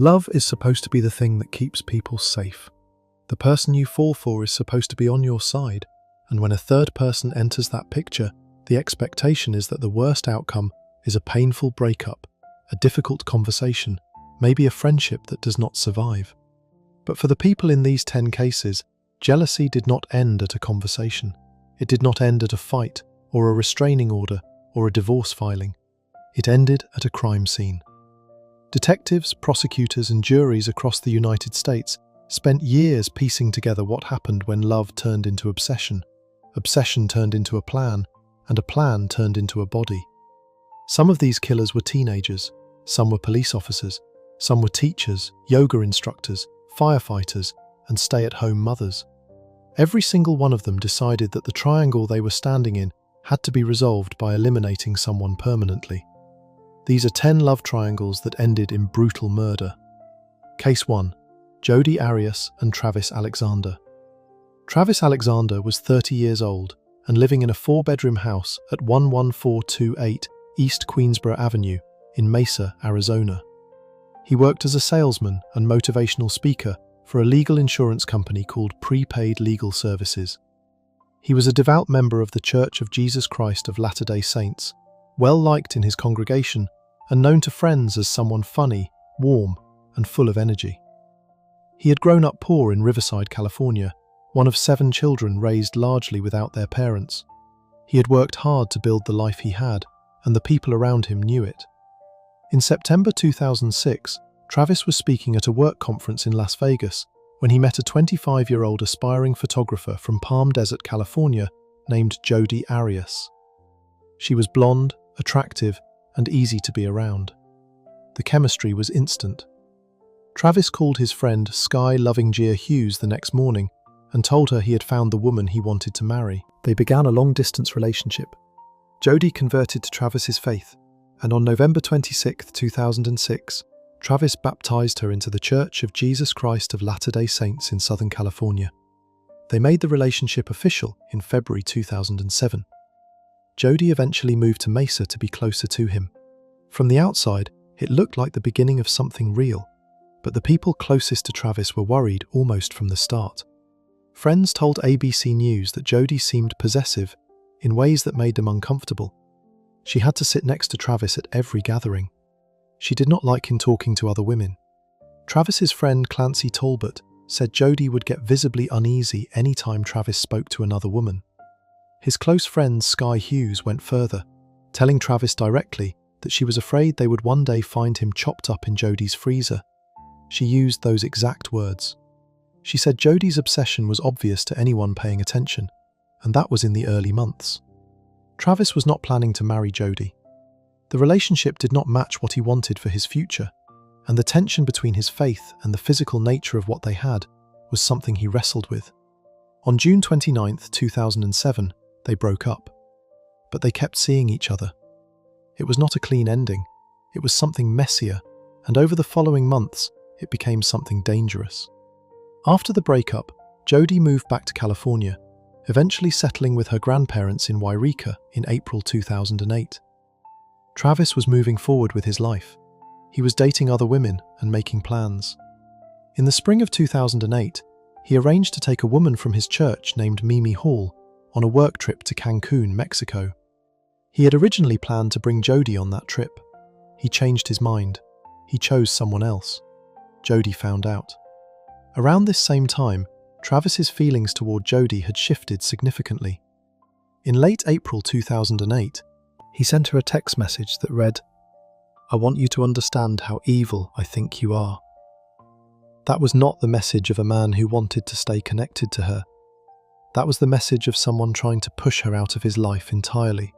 Love is supposed to be the thing that keeps people safe. The person you fall for is supposed to be on your side, and when a third person enters that picture, the expectation is that the worst outcome is a painful breakup, a difficult conversation, maybe a friendship that does not survive. But for the people in these 10 cases, jealousy did not end at a conversation. It did not end at a fight, or a restraining order, or a divorce filing. It ended at a crime scene. Detectives, prosecutors, and juries across the United States spent years piecing together what happened when love turned into obsession, obsession turned into a plan, and a plan turned into a body. Some of these killers were teenagers, some were police officers, some were teachers, yoga instructors, firefighters, and stay-at-home mothers. Every single one of them decided that the triangle they were standing in had to be resolved by eliminating someone permanently. These are 10 love triangles that ended in brutal murder. Case 1. Jodi Arias and Travis Alexander. Travis Alexander was 30 years old and living in a 4-bedroom house at 11428 East Queensboro Avenue in Mesa, Arizona. He worked as a salesman and motivational speaker for a legal insurance company called Prepaid Legal Services. He was a devout member of the Church of Jesus Christ of Latter-day Saints, well-liked in his congregation and known to friends as someone funny, warm, and full of energy. He had grown up poor in Riverside, California, one of 7 children raised largely without their parents. He had worked hard to build the life he had, and the people around him knew it. In September 2006, Travis was speaking at a work conference in Las Vegas when he met a 25-year-old aspiring photographer from Palm Desert, California, named Jodi Arias. She was blonde, attractive, and easy to be around. The chemistry was instant. Travis called his friend Sky-loving Carla Hughes the next morning and told her he had found the woman he wanted to marry. They began a long-distance relationship. Jodi converted to Travis's faith, and on November 26, 2006, Travis baptized her into the Church of Jesus Christ of Latter-day Saints in Southern California. They made the relationship official in February 2007. Jodi eventually moved to Mesa to be closer to him. From the outside, it looked like the beginning of something real, but the people closest to Travis were worried almost from the start. Friends told ABC News that Jodi seemed possessive in ways that made them uncomfortable. She had to sit next to Travis at every gathering. She did not like him talking to other women. Travis's friend Clancy Talbot said Jodi would get visibly uneasy any time Travis spoke to another woman. His close friend Sky Hughes went further, telling Travis directly that she was afraid they would one day find him chopped up in Jodi's freezer. She used those exact words. She said Jodi's obsession was obvious to anyone paying attention, and that was in the early months. Travis was not planning to marry Jodi. The relationship did not match what he wanted for his future, and the tension between his faith and the physical nature of what they had was something he wrestled with. On June 29, 2007, they broke up, but they kept seeing each other. It was not a clean ending, it was something messier, and over the following months, it became something dangerous. After the breakup, Jodi moved back to California, eventually settling with her grandparents in Wairika in April 2008. Travis was moving forward with his life. He was dating other women and making plans. In the spring of 2008, he arranged to take a woman from his church named Mimi Hall on a work trip to Cancun, Mexico. He had originally planned to bring Jodi on that trip. He changed his mind. He chose someone else. Jodi found out. Around this same time, Travis's feelings toward Jodi had shifted significantly. In late April 2008, he sent her a text message that read, "I want you to understand how evil I think you are." That was not the message of a man who wanted to stay connected to her. That was the message of someone trying to push her out of his life entirely.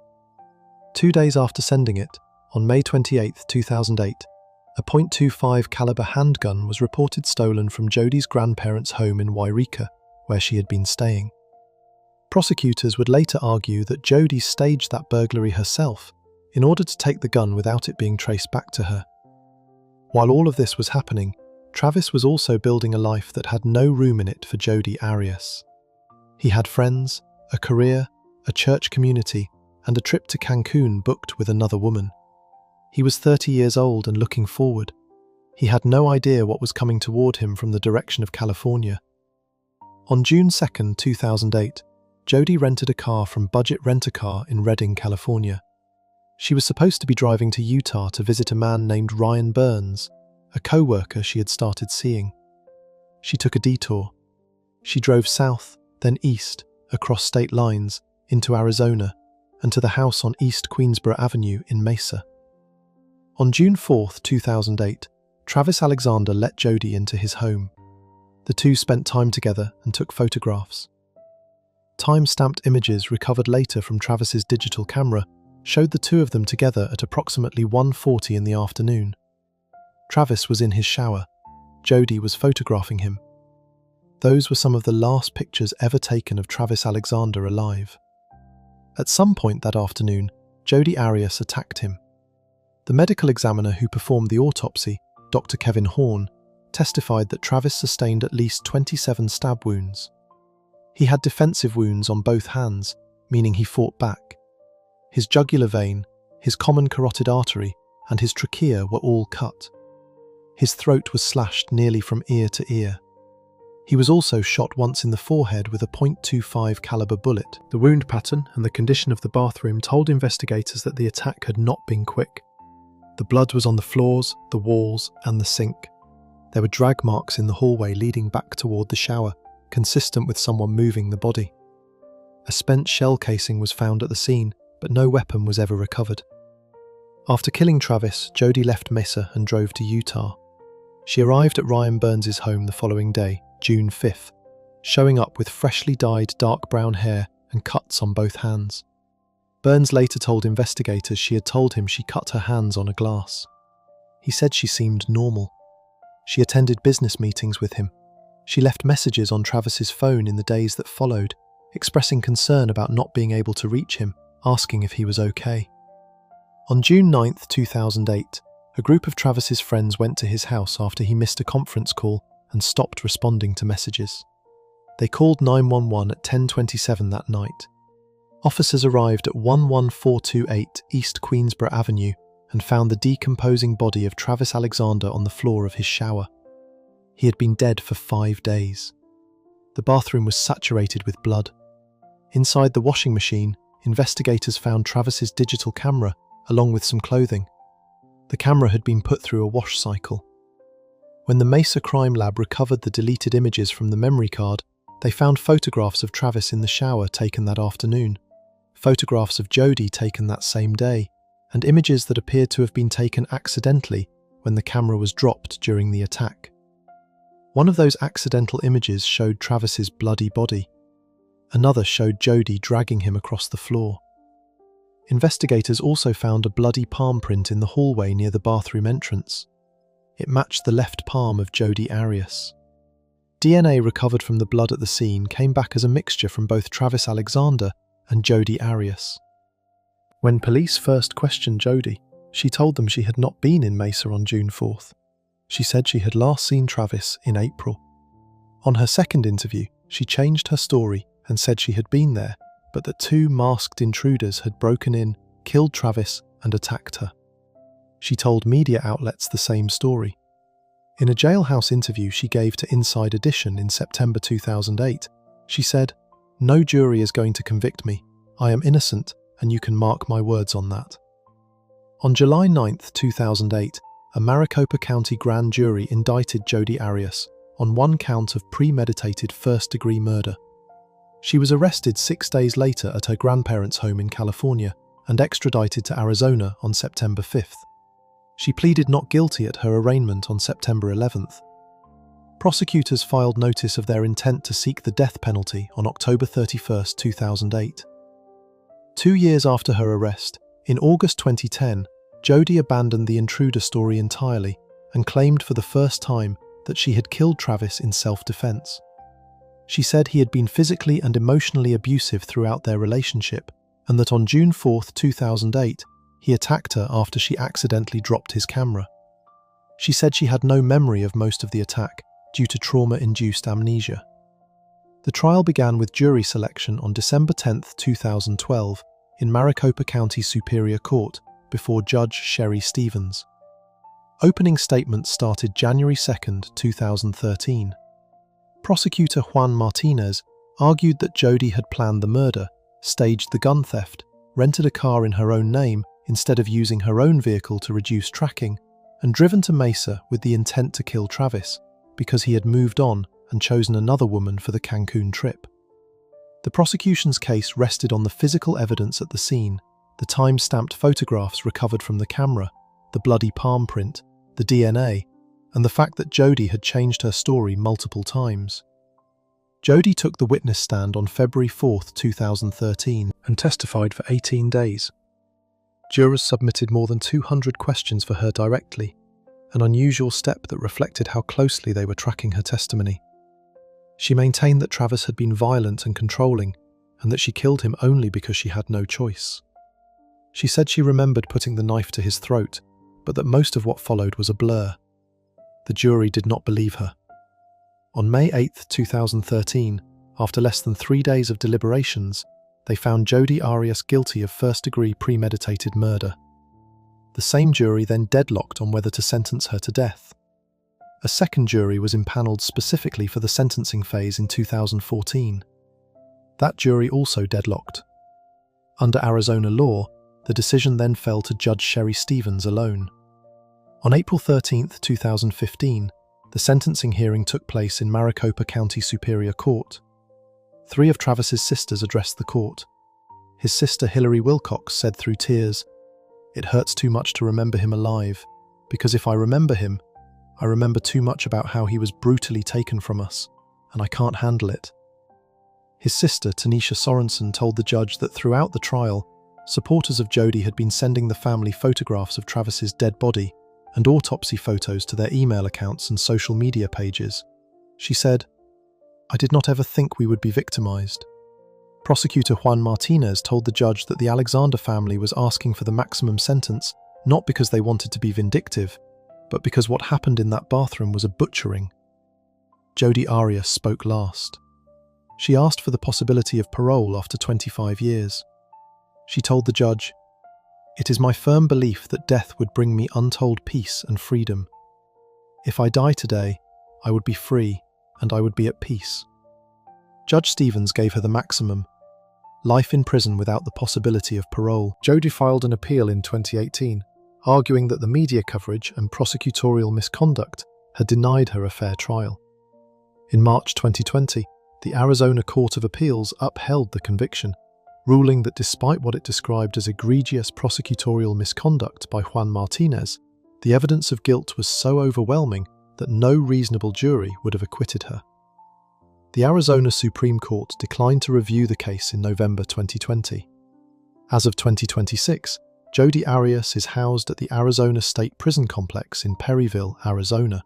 2 days after sending it, on May 28, 2008, a .25 caliber handgun was reported stolen from Jodi's grandparents' home in Wairika, where she had been staying. Prosecutors would later argue that Jodi staged that burglary herself in order to take the gun without it being traced back to her. While all of this was happening, Travis was also building a life that had no room in it for Jodi Arias. He had friends, a career, a church community, and a trip to Cancun booked with another woman. He was 30 years old and looking forward. He had no idea what was coming toward him from the direction of California. On June 2, 2008, Jodi rented a car from Budget Rent-A-Car in Redding, California. She was supposed to be driving to Utah to visit a man named Ryan Burns, a co-worker she had started seeing. She took a detour. She drove south, then east, across state lines, into Arizona, and to the house on East Queensboro Avenue in Mesa. On June 4, 2008, Travis Alexander let Jodi into his home. The two spent time together and took photographs. Time-stamped images recovered later from Travis's digital camera showed the two of them together at approximately 1:40 in the afternoon. Travis was in his shower. Jodi was photographing him. Those were some of the last pictures ever taken of Travis Alexander alive. At some point that afternoon, Jodi Arias attacked him. The medical examiner who performed the autopsy, Dr. Kevin Horn, testified that Travis sustained at least 27 stab wounds. He had defensive wounds on both hands, meaning he fought back. His jugular vein, his common carotid artery, and his trachea were all cut. His throat was slashed nearly from ear to ear. He was also shot once in the forehead with a .25 caliber bullet. The wound pattern and the condition of the bathroom told investigators that the attack had not been quick. The blood was on the floors, the walls, and the sink. There were drag marks in the hallway leading back toward the shower, consistent with someone moving the body. A spent shell casing was found at the scene, but no weapon was ever recovered. After killing Travis, Jodi left Mesa and drove to Utah. She arrived at Ryan Burns' home the following day, June 5th, showing up with freshly dyed dark brown hair and cuts on both hands. Burns later told investigators she had told him she cut her hands on a glass. He said she seemed normal. She attended business meetings with him. She left messages on Travis's phone in the days that followed, expressing concern about not being able to reach him, asking if he was okay. On June 9, 2008, a group of Travis's friends went to his house after he missed a conference call and stopped responding to messages. They called 911 at 10:27 that night. Officers arrived at 11428 East Queensboro Avenue and found the decomposing body of Travis Alexander on the floor of his shower. He had been dead for 5 days. The bathroom was saturated with blood. Inside the washing machine, investigators found Travis's digital camera along with some clothing. The camera had been put through a wash cycle. When the Mesa Crime Lab recovered the deleted images from the memory card, they found photographs of Travis in the shower taken that afternoon, photographs of Jodi taken that same day, and images that appeared to have been taken accidentally when the camera was dropped during the attack. One of those accidental images showed Travis's bloody body. Another showed Jodi dragging him across the floor. Investigators also found a bloody palm print in the hallway near the bathroom entrance. It matched the left palm of Jodi Arias. DNA recovered from the blood at the scene came back as a mixture from both Travis Alexander and Jodi Arias. When police first questioned Jodi, she told them she had not been in Mesa on June 4th. She said she had last seen Travis in April. On her second interview, she changed her story and said she had been there, but that 2 masked intruders had broken in, killed Travis, and attacked her. She told media outlets the same story. In a jailhouse interview she gave to Inside Edition in September 2008, she said, "No jury is going to convict me. I am innocent, and you can mark my words on that." On July 9, 2008, a Maricopa County grand jury indicted Jodi Arias on 1 count of premeditated first-degree murder. She was arrested 6 days later at her grandparents' home in California and extradited to Arizona on September 5th. She pleaded not guilty at her arraignment on September 11th. Prosecutors filed notice of their intent to seek the death penalty on October 31, 2008. 2 years after her arrest, in August 2010, Jodi abandoned the intruder story entirely and claimed for the first time that she had killed Travis in self-defense. She said he had been physically and emotionally abusive throughout their relationship, and that on June 4, 2008, he attacked her after she accidentally dropped his camera. She said she had no memory of most of the attack due to trauma-induced amnesia. The trial began with jury selection on December 10, 2012, in Maricopa County Superior Court before Judge Sherry Stevens. Opening statements started January 2, 2013. Prosecutor Juan Martinez argued that Jodi had planned the murder, staged the gun theft, rented a car in her own name instead of using her own vehicle to reduce tracking, and driven to Mesa with the intent to kill Travis because he had moved on and chosen another woman for the Cancun trip. The prosecution's case rested on the physical evidence at the scene, the time-stamped photographs recovered from the camera, the bloody palm print, the DNA, and the fact that Jodi had changed her story multiple times. Jodi took the witness stand on February 4, 2013 and testified for 18 days. Jurors submitted more than 200 questions for her directly, an unusual step that reflected how closely they were tracking her testimony. She maintained that Travis had been violent and controlling, and that she killed him only because she had no choice. She said she remembered putting the knife to his throat, but that most of what followed was a blur. The jury did not believe her. On May 8, 2013, after less than 3 days of deliberations, they found Jodi Arias guilty of first-degree premeditated murder. The same jury then deadlocked on whether to sentence her to death. A second jury was impaneled specifically for the sentencing phase in 2014. That jury also deadlocked. Under Arizona law, the decision then fell to Judge Sherry Stevens alone. On April 13, 2015, the sentencing hearing took place in Maricopa County Superior Court. 3 of Travis's sisters addressed the court. His sister Hillary Wilcox said through tears, "It hurts too much to remember him alive, because if I remember him, I remember too much about how he was brutally taken from us, and I can't handle it." His sister Tanisha Sorensen told the judge that throughout the trial, supporters of Jodi had been sending the family photographs of Travis's dead body and autopsy photos to their email accounts and social media pages. She said, "I did not ever think we would be victimized." Prosecutor Juan Martinez told the judge that the Alexander family was asking for the maximum sentence not because they wanted to be vindictive, but because what happened in that bathroom was a butchering. Jodi Arias spoke last. She asked for the possibility of parole after 25 years. She told the judge, "It is my firm belief that death would bring me untold peace and freedom. If I die today, I would be free and I would be at peace." Judge Stevens gave her the maximum, life in prison without the possibility of parole. Jodi filed an appeal in 2018, arguing that the media coverage and prosecutorial misconduct had denied her a fair trial. In March 2020, the Arizona Court of Appeals upheld the conviction, ruling that despite what it described as egregious prosecutorial misconduct by Juan Martinez, the evidence of guilt was so overwhelming that no reasonable jury would have acquitted her. The Arizona Supreme Court declined to review the case in November 2020. As of 2026, Jodi Arias is housed at the Arizona State Prison Complex in Perryville, Arizona.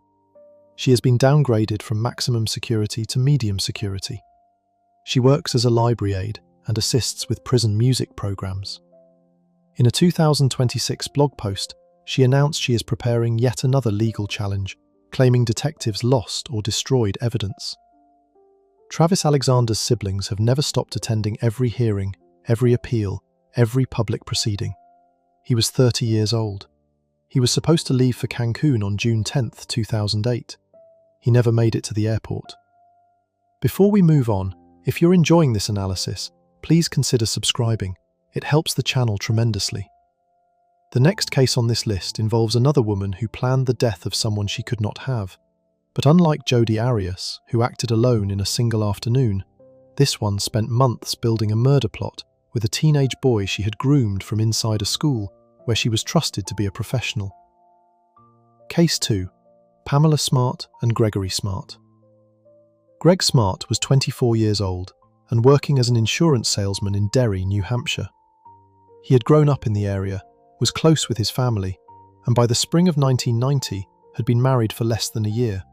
She has been downgraded from maximum security to medium security. She works as a library aide and assists with prison music programs. In a 2026 blog post, she announced she is preparing yet another legal challenge, claiming detectives lost or destroyed evidence. Travis Alexander's siblings have never stopped attending every hearing, every appeal, every public proceeding. He was 30 years old. He was supposed to leave for Cancun on June 10, 2008. He never made it to the airport. Before we move on, if you're enjoying this analysis, please consider subscribing. It helps the channel tremendously. The next case on this list involves another woman who planned the death of someone she could not have. But unlike Jodi Arias, who acted alone in a single afternoon, this one spent months building a murder plot with a teenage boy she had groomed from inside a school where she was trusted to be a professional. Case 2. Pamela Smart and Gregory Smart. Greg Smart was 24 years old and working as an insurance salesman in Derry, New Hampshire. He had grown up in the area, was close with his family, and by the spring of 1990 had been married for less than a year.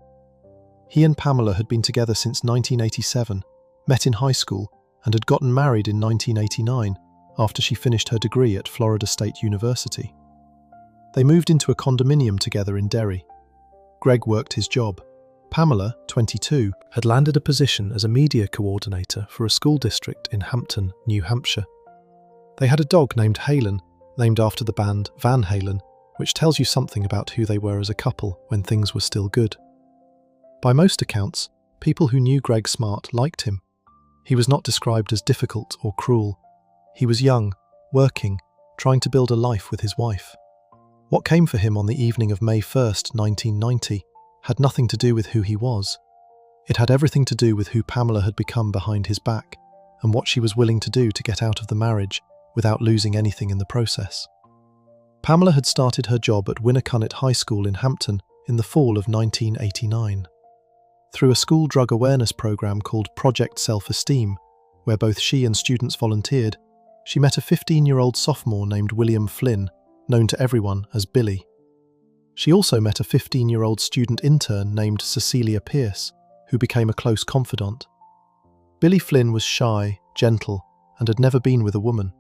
He and Pamela had been together since 1987, met in high school, and had gotten married in 1989 after she finished her degree at Florida State University. They moved into a condominium together in Derry. Greg worked his job. Pamela, 22, had landed a position as a media coordinator for a school district in Hampton, New Hampshire. They had a dog named Halen, named after the band Van Halen, which tells you something about who they were as a couple when things were still good. By most accounts, people who knew Greg Smart liked him. He was not described as difficult or cruel. He was young, working, trying to build a life with his wife. What came for him on the evening of May 1st, 1990, had nothing to do with who he was. It had everything to do with who Pamela had become behind his back and what she was willing to do to get out of the marriage without losing anything in the process. Pamela had started her job at Winnacunnet High School in Hampton in the fall of 1989. Through a school drug awareness program called Project Self-Esteem, where both she and students volunteered, she met a 15-year-old sophomore named William Flynn, known to everyone as Billy. She also met a 15-year-old student intern named Cecilia Pierce, who became a close confidant. Billy Flynn was shy, gentle, and had never been with a woman.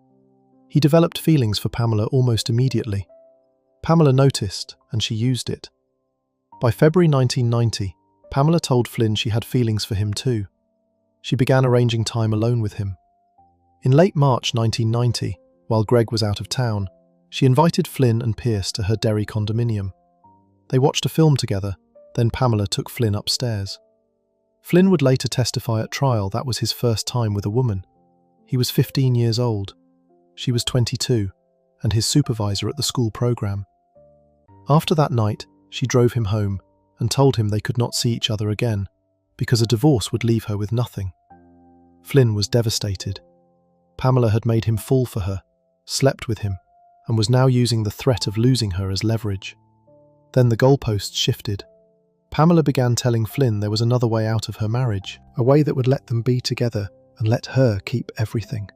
He developed feelings for Pamela almost immediately. Pamela noticed, and she used it. By February 1990, Pamela told Flynn she had feelings for him too. She began arranging time alone with him. In late March 1990, while Greg was out of town, she invited Flynn and Pierce to her Derry condominium. They watched a film together, then Pamela took Flynn upstairs. Flynn would later testify at trial that was his first time with a woman. He was 15 years old. She was 22, and his supervisor at the school program. After that night, she drove him home and told him they could not see each other again because a divorce would leave her with nothing. Flynn was devastated. Pamela had made him fall for her, slept with him, and was now using the threat of losing her as leverage. Then the goalposts shifted. Pamela began telling Flynn there was another way out of her marriage, a way that would let them be together and let her keep everything.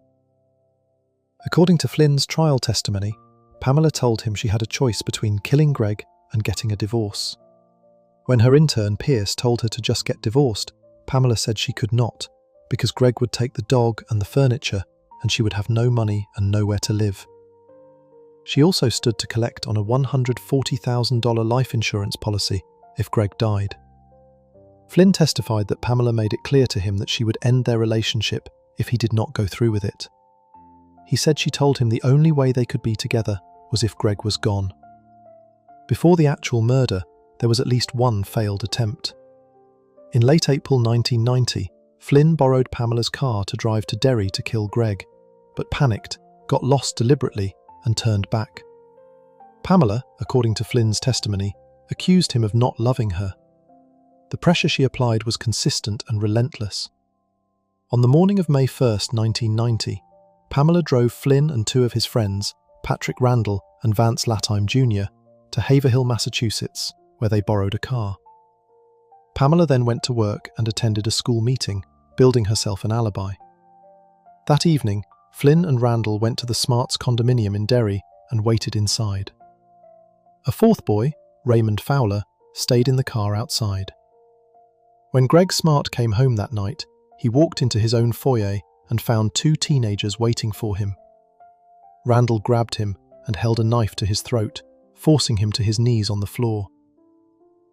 According to Flynn's trial testimony, Pamela told him she had a choice between killing Greg and getting a divorce. When her intern Pierce told her to just get divorced, Pamela said she could not, because Greg would take the dog and the furniture and she would have no money and nowhere to live. She also stood to collect on a $140,000 life insurance policy if Greg died. Flynn testified that Pamela made it clear to him that she would end their relationship if he did not go through with it. He said she told him the only way they could be together was if Greg was gone. Before the actual murder, there was at least one failed attempt. In late April 1990, Flynn borrowed Pamela's car to drive to Derry to kill Greg, but panicked, got lost deliberately, and turned back. Pamela, according to Flynn's testimony, accused him of not loving her. The pressure she applied was consistent and relentless. On the morning of May 1st, 1990, Pamela drove Flynn and two of his friends, Patrick Randall and Vance Latime Jr., to Haverhill, Massachusetts, where they borrowed a car. Pamela then went to work and attended a school meeting, building herself an alibi. That evening, Flynn and Randall went to the Smarts' condominium in Derry and waited inside. A fourth boy, Raymond Fowler, stayed in the car outside. When Greg Smart came home that night, he walked into his own foyer and found two teenagers waiting for him. Randall grabbed him and held a knife to his throat, forcing him to his knees on the floor.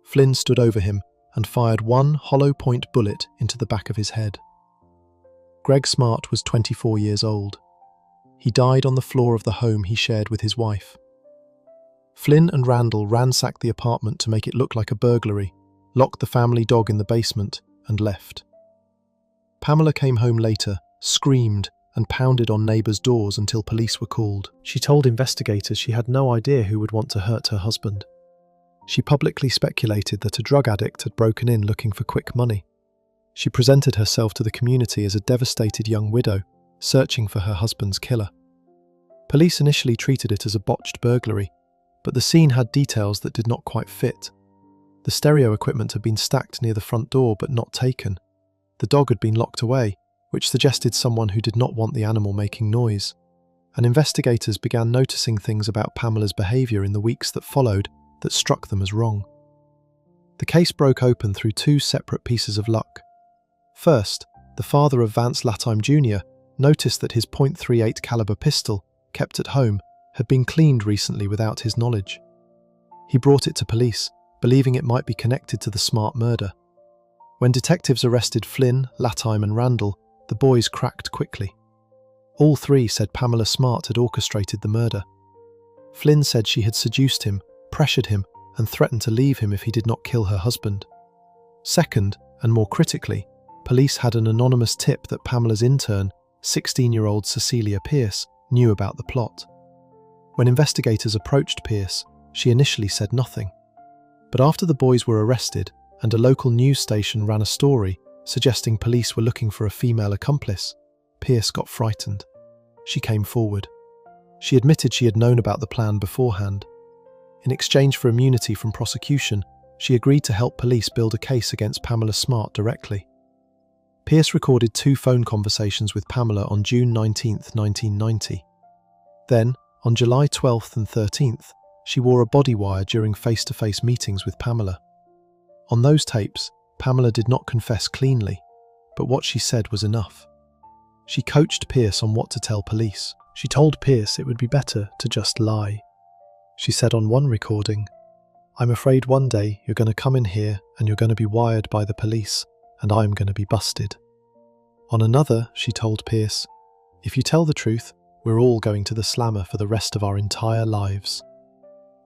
Flynn stood over him and fired one hollow-point bullet into the back of his head. Greg Smart was 24 years old. He died on the floor of the home he shared with his wife. Flynn and Randall ransacked the apartment to make it look like a burglary, locked the family dog in the basement, and left. Pamela came home later, screamed, and pounded on neighbours' doors until police were called. She told investigators she had no idea who would want to hurt her husband. She publicly speculated that a drug addict had broken in looking for quick money. She presented herself to the community as a devastated young widow, searching for her husband's killer. Police initially treated it as a botched burglary, but the scene had details that did not quite fit. The stereo equipment had been stacked near the front door but not taken. The dog had been locked away, which suggested someone who did not want the animal making noise. And investigators began noticing things about Pamela's behaviour in the weeks that followed that struck them as wrong. The case broke open through two separate pieces of luck. First, the father of Vance Latime Jr. noticed that his .38 caliber pistol, kept at home, had been cleaned recently without his knowledge. He brought it to police, believing it might be connected to the Smart murder. When detectives arrested Flynn, Latime and Randall, the boys cracked quickly. All three said Pamela Smart had orchestrated the murder. Flynn said she had seduced him, pressured him, and threatened to leave him if he did not kill her husband. Second, and more critically, police had an anonymous tip that Pamela's intern, 16-year-old Cecilia Pierce, knew about the plot. When investigators approached Pierce, she initially said nothing. But after the boys were arrested and a local news station ran a story suggesting police were looking for a female accomplice, Pierce got frightened. She came forward. She admitted she had known about the plan beforehand. In exchange for immunity from prosecution, she agreed to help police build a case against Pamela Smart directly. Pierce recorded 2 phone conversations with Pamela on June 19, 1990. Then, on July 12th and 13th, she wore a body wire during face-to-face meetings with Pamela. On those tapes, Pamela did not confess cleanly, but what she said was enough. She coached Pierce on what to tell police. She told Pierce it would be better to just lie. She said on one recording, "I'm afraid one day you're going to come in here and you're going to be wired by the police, and I'm going to be busted." On another, she told Pierce, "If you tell the truth, we're all going to the slammer for the rest of our entire lives."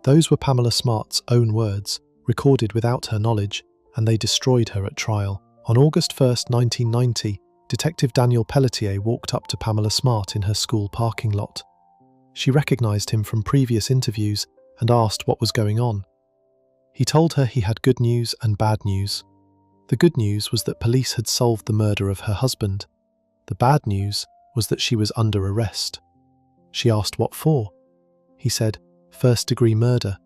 Those were Pamela Smart's own words, recorded without her knowledge, and they destroyed her at trial. On August 1st, 1990, Detective Daniel Pelletier walked up to Pamela Smart in her school parking lot. She recognized him from previous interviews and asked what was going on. He told her he had good news and bad news. The good news was that police had solved the murder of her husband. The bad news was that she was under arrest. She asked what for. He said, "First-degree murder."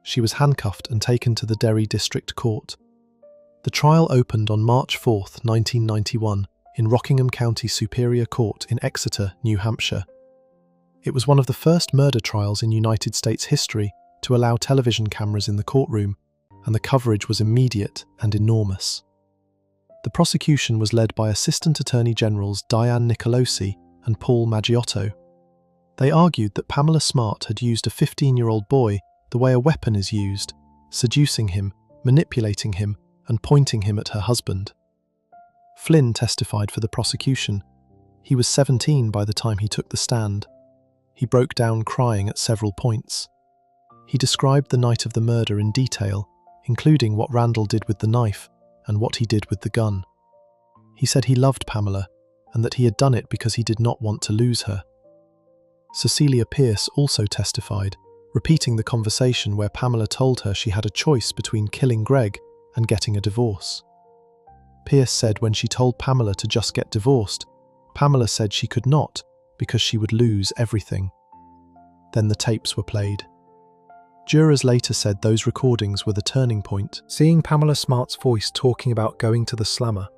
She was handcuffed and taken to the Derry District Court. The trial opened on March 4th, 1991, in Rockingham County Superior Court in Exeter, New Hampshire. It was one of the first murder trials in United States history to allow television cameras in the courtroom, and the coverage was immediate and enormous. The prosecution was led by Assistant Attorney Generals Dian Nicolosi and Paul Maggiotto. They argued that Pamela Smart had used a 15-year-old boy the way a weapon is used, seducing him, manipulating him, and pointing him at her husband. Flynn testified for the prosecution. He was 17 by the time he took the stand. He broke down crying at several points. He described the night of the murder in detail, including what Randall did with the knife and what he did with the gun. He said he loved Pamela and that he had done it because he did not want to lose her. Cecilia Pierce also testified, repeating the conversation where Pamela told her she had a choice between killing Greg and getting a divorce. Pierce said when she told Pamela to just get divorced, Pamela said she could not because she would lose everything. Then the tapes were played. Jurors later said those recordings were the turning point. Seeing Pamela Smart's voice talking about going to the slammer,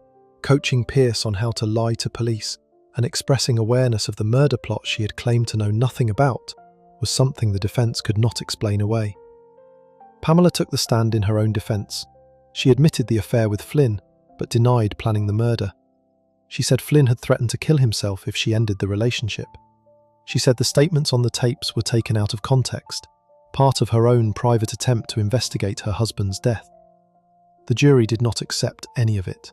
coaching Pierce on how to lie to police, and expressing awareness of the murder plot she had claimed to know nothing about, was something the defense could not explain away. Pamela took the stand in her own defense. She admitted the affair with Flynn, but denied planning the murder. She said Flynn had threatened to kill himself if she ended the relationship. She said the statements on the tapes were taken out of context, part of her own private attempt to investigate her husband's death. The jury did not accept any of it.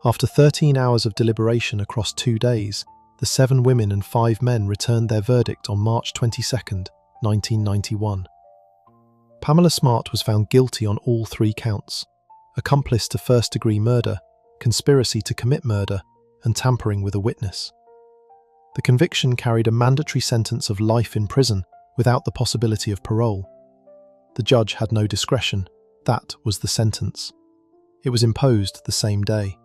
After 13 hours of deliberation across 2 days, the 7 women and 5 men returned their verdict on March 22nd, 1991. Pamela Smart was found guilty on all 3 counts: accomplice to first-degree murder, conspiracy to commit murder, and tampering with a witness. The conviction carried a mandatory sentence of life in prison without the possibility of parole. The judge had no discretion. That was the sentence. It was imposed the same day.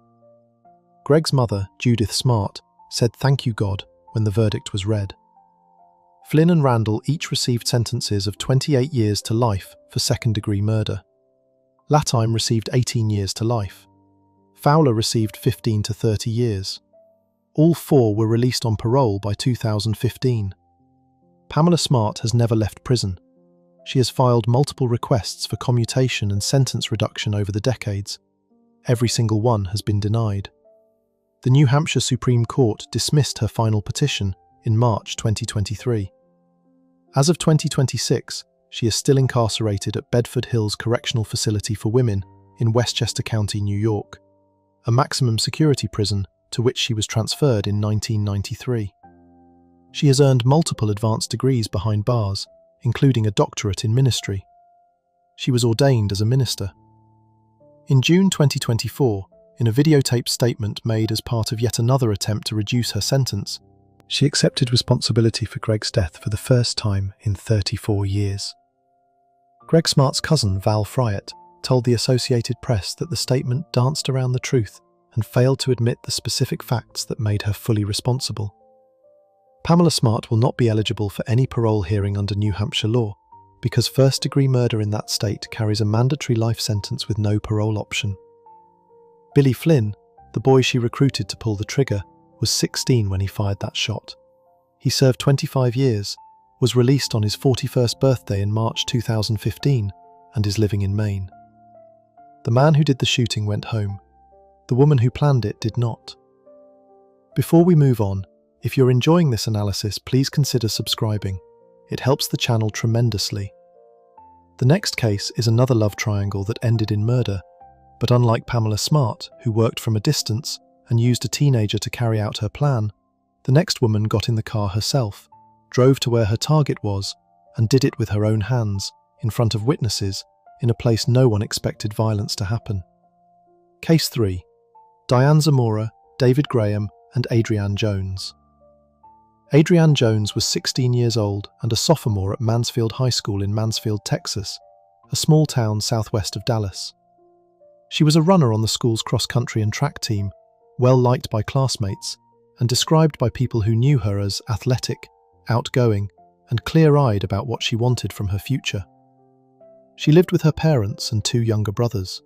Greg's mother, Judith Smart, said "Thank you, God," when the verdict was read. Flynn and Randall each received sentences of 28 years to life for second-degree murder. Latime received 18 years to life. Fowler received 15 to 30 years. All 4 were released on parole by 2015. Pamela Smart has never left prison. She has filed multiple requests for commutation and sentence reduction over the decades. Every single one has been denied. The New Hampshire Supreme Court dismissed her final petition in March 2023. As of 2026, she is still incarcerated at Bedford Hills Correctional Facility for Women in Westchester County, New York, a maximum security prison to which she was transferred in 1993. She has earned multiple advanced degrees behind bars including a doctorate in ministry. She was ordained as a minister. In June 2024, in a videotaped statement made as part of yet another attempt to reduce her sentence, she accepted responsibility for Greg's death for the first time in 34 years. Greg Smart's cousin, Val Fryatt, told the Associated Press that the statement danced around the truth and failed to admit the specific facts that made her fully responsible. Pamela Smart will not be eligible for any parole hearing under New Hampshire law because first-degree murder in that state carries a mandatory life sentence with no parole option. Billy Flynn, the boy she recruited to pull the trigger, was 16 when he fired that shot. He served 25 years, was released on his 41st birthday in March 2015, and is living in Maine. The man who did the shooting went home. The woman who planned it did not. Before we move on, if you're enjoying this analysis, please consider subscribing. It helps the channel tremendously. The next case is another love triangle that ended in murder, but unlike Pamela Smart, who worked from a distance and used a teenager to carry out her plan, the next woman got in the car herself, drove to where her target was, and did it with her own hands, in front of witnesses, in a place no one expected violence to happen. Case 3. Dian Zamora, David Graham, and Adrienne Jones. Adrienne Jones was 16 years old and a sophomore at Mansfield High School in Mansfield, Texas, a small town southwest of Dallas. She was a runner on the school's cross-country and track team, well liked by classmates, and described by people who knew her as athletic, outgoing, and clear-eyed about what she wanted from her future. She lived with her parents and 2 younger brothers.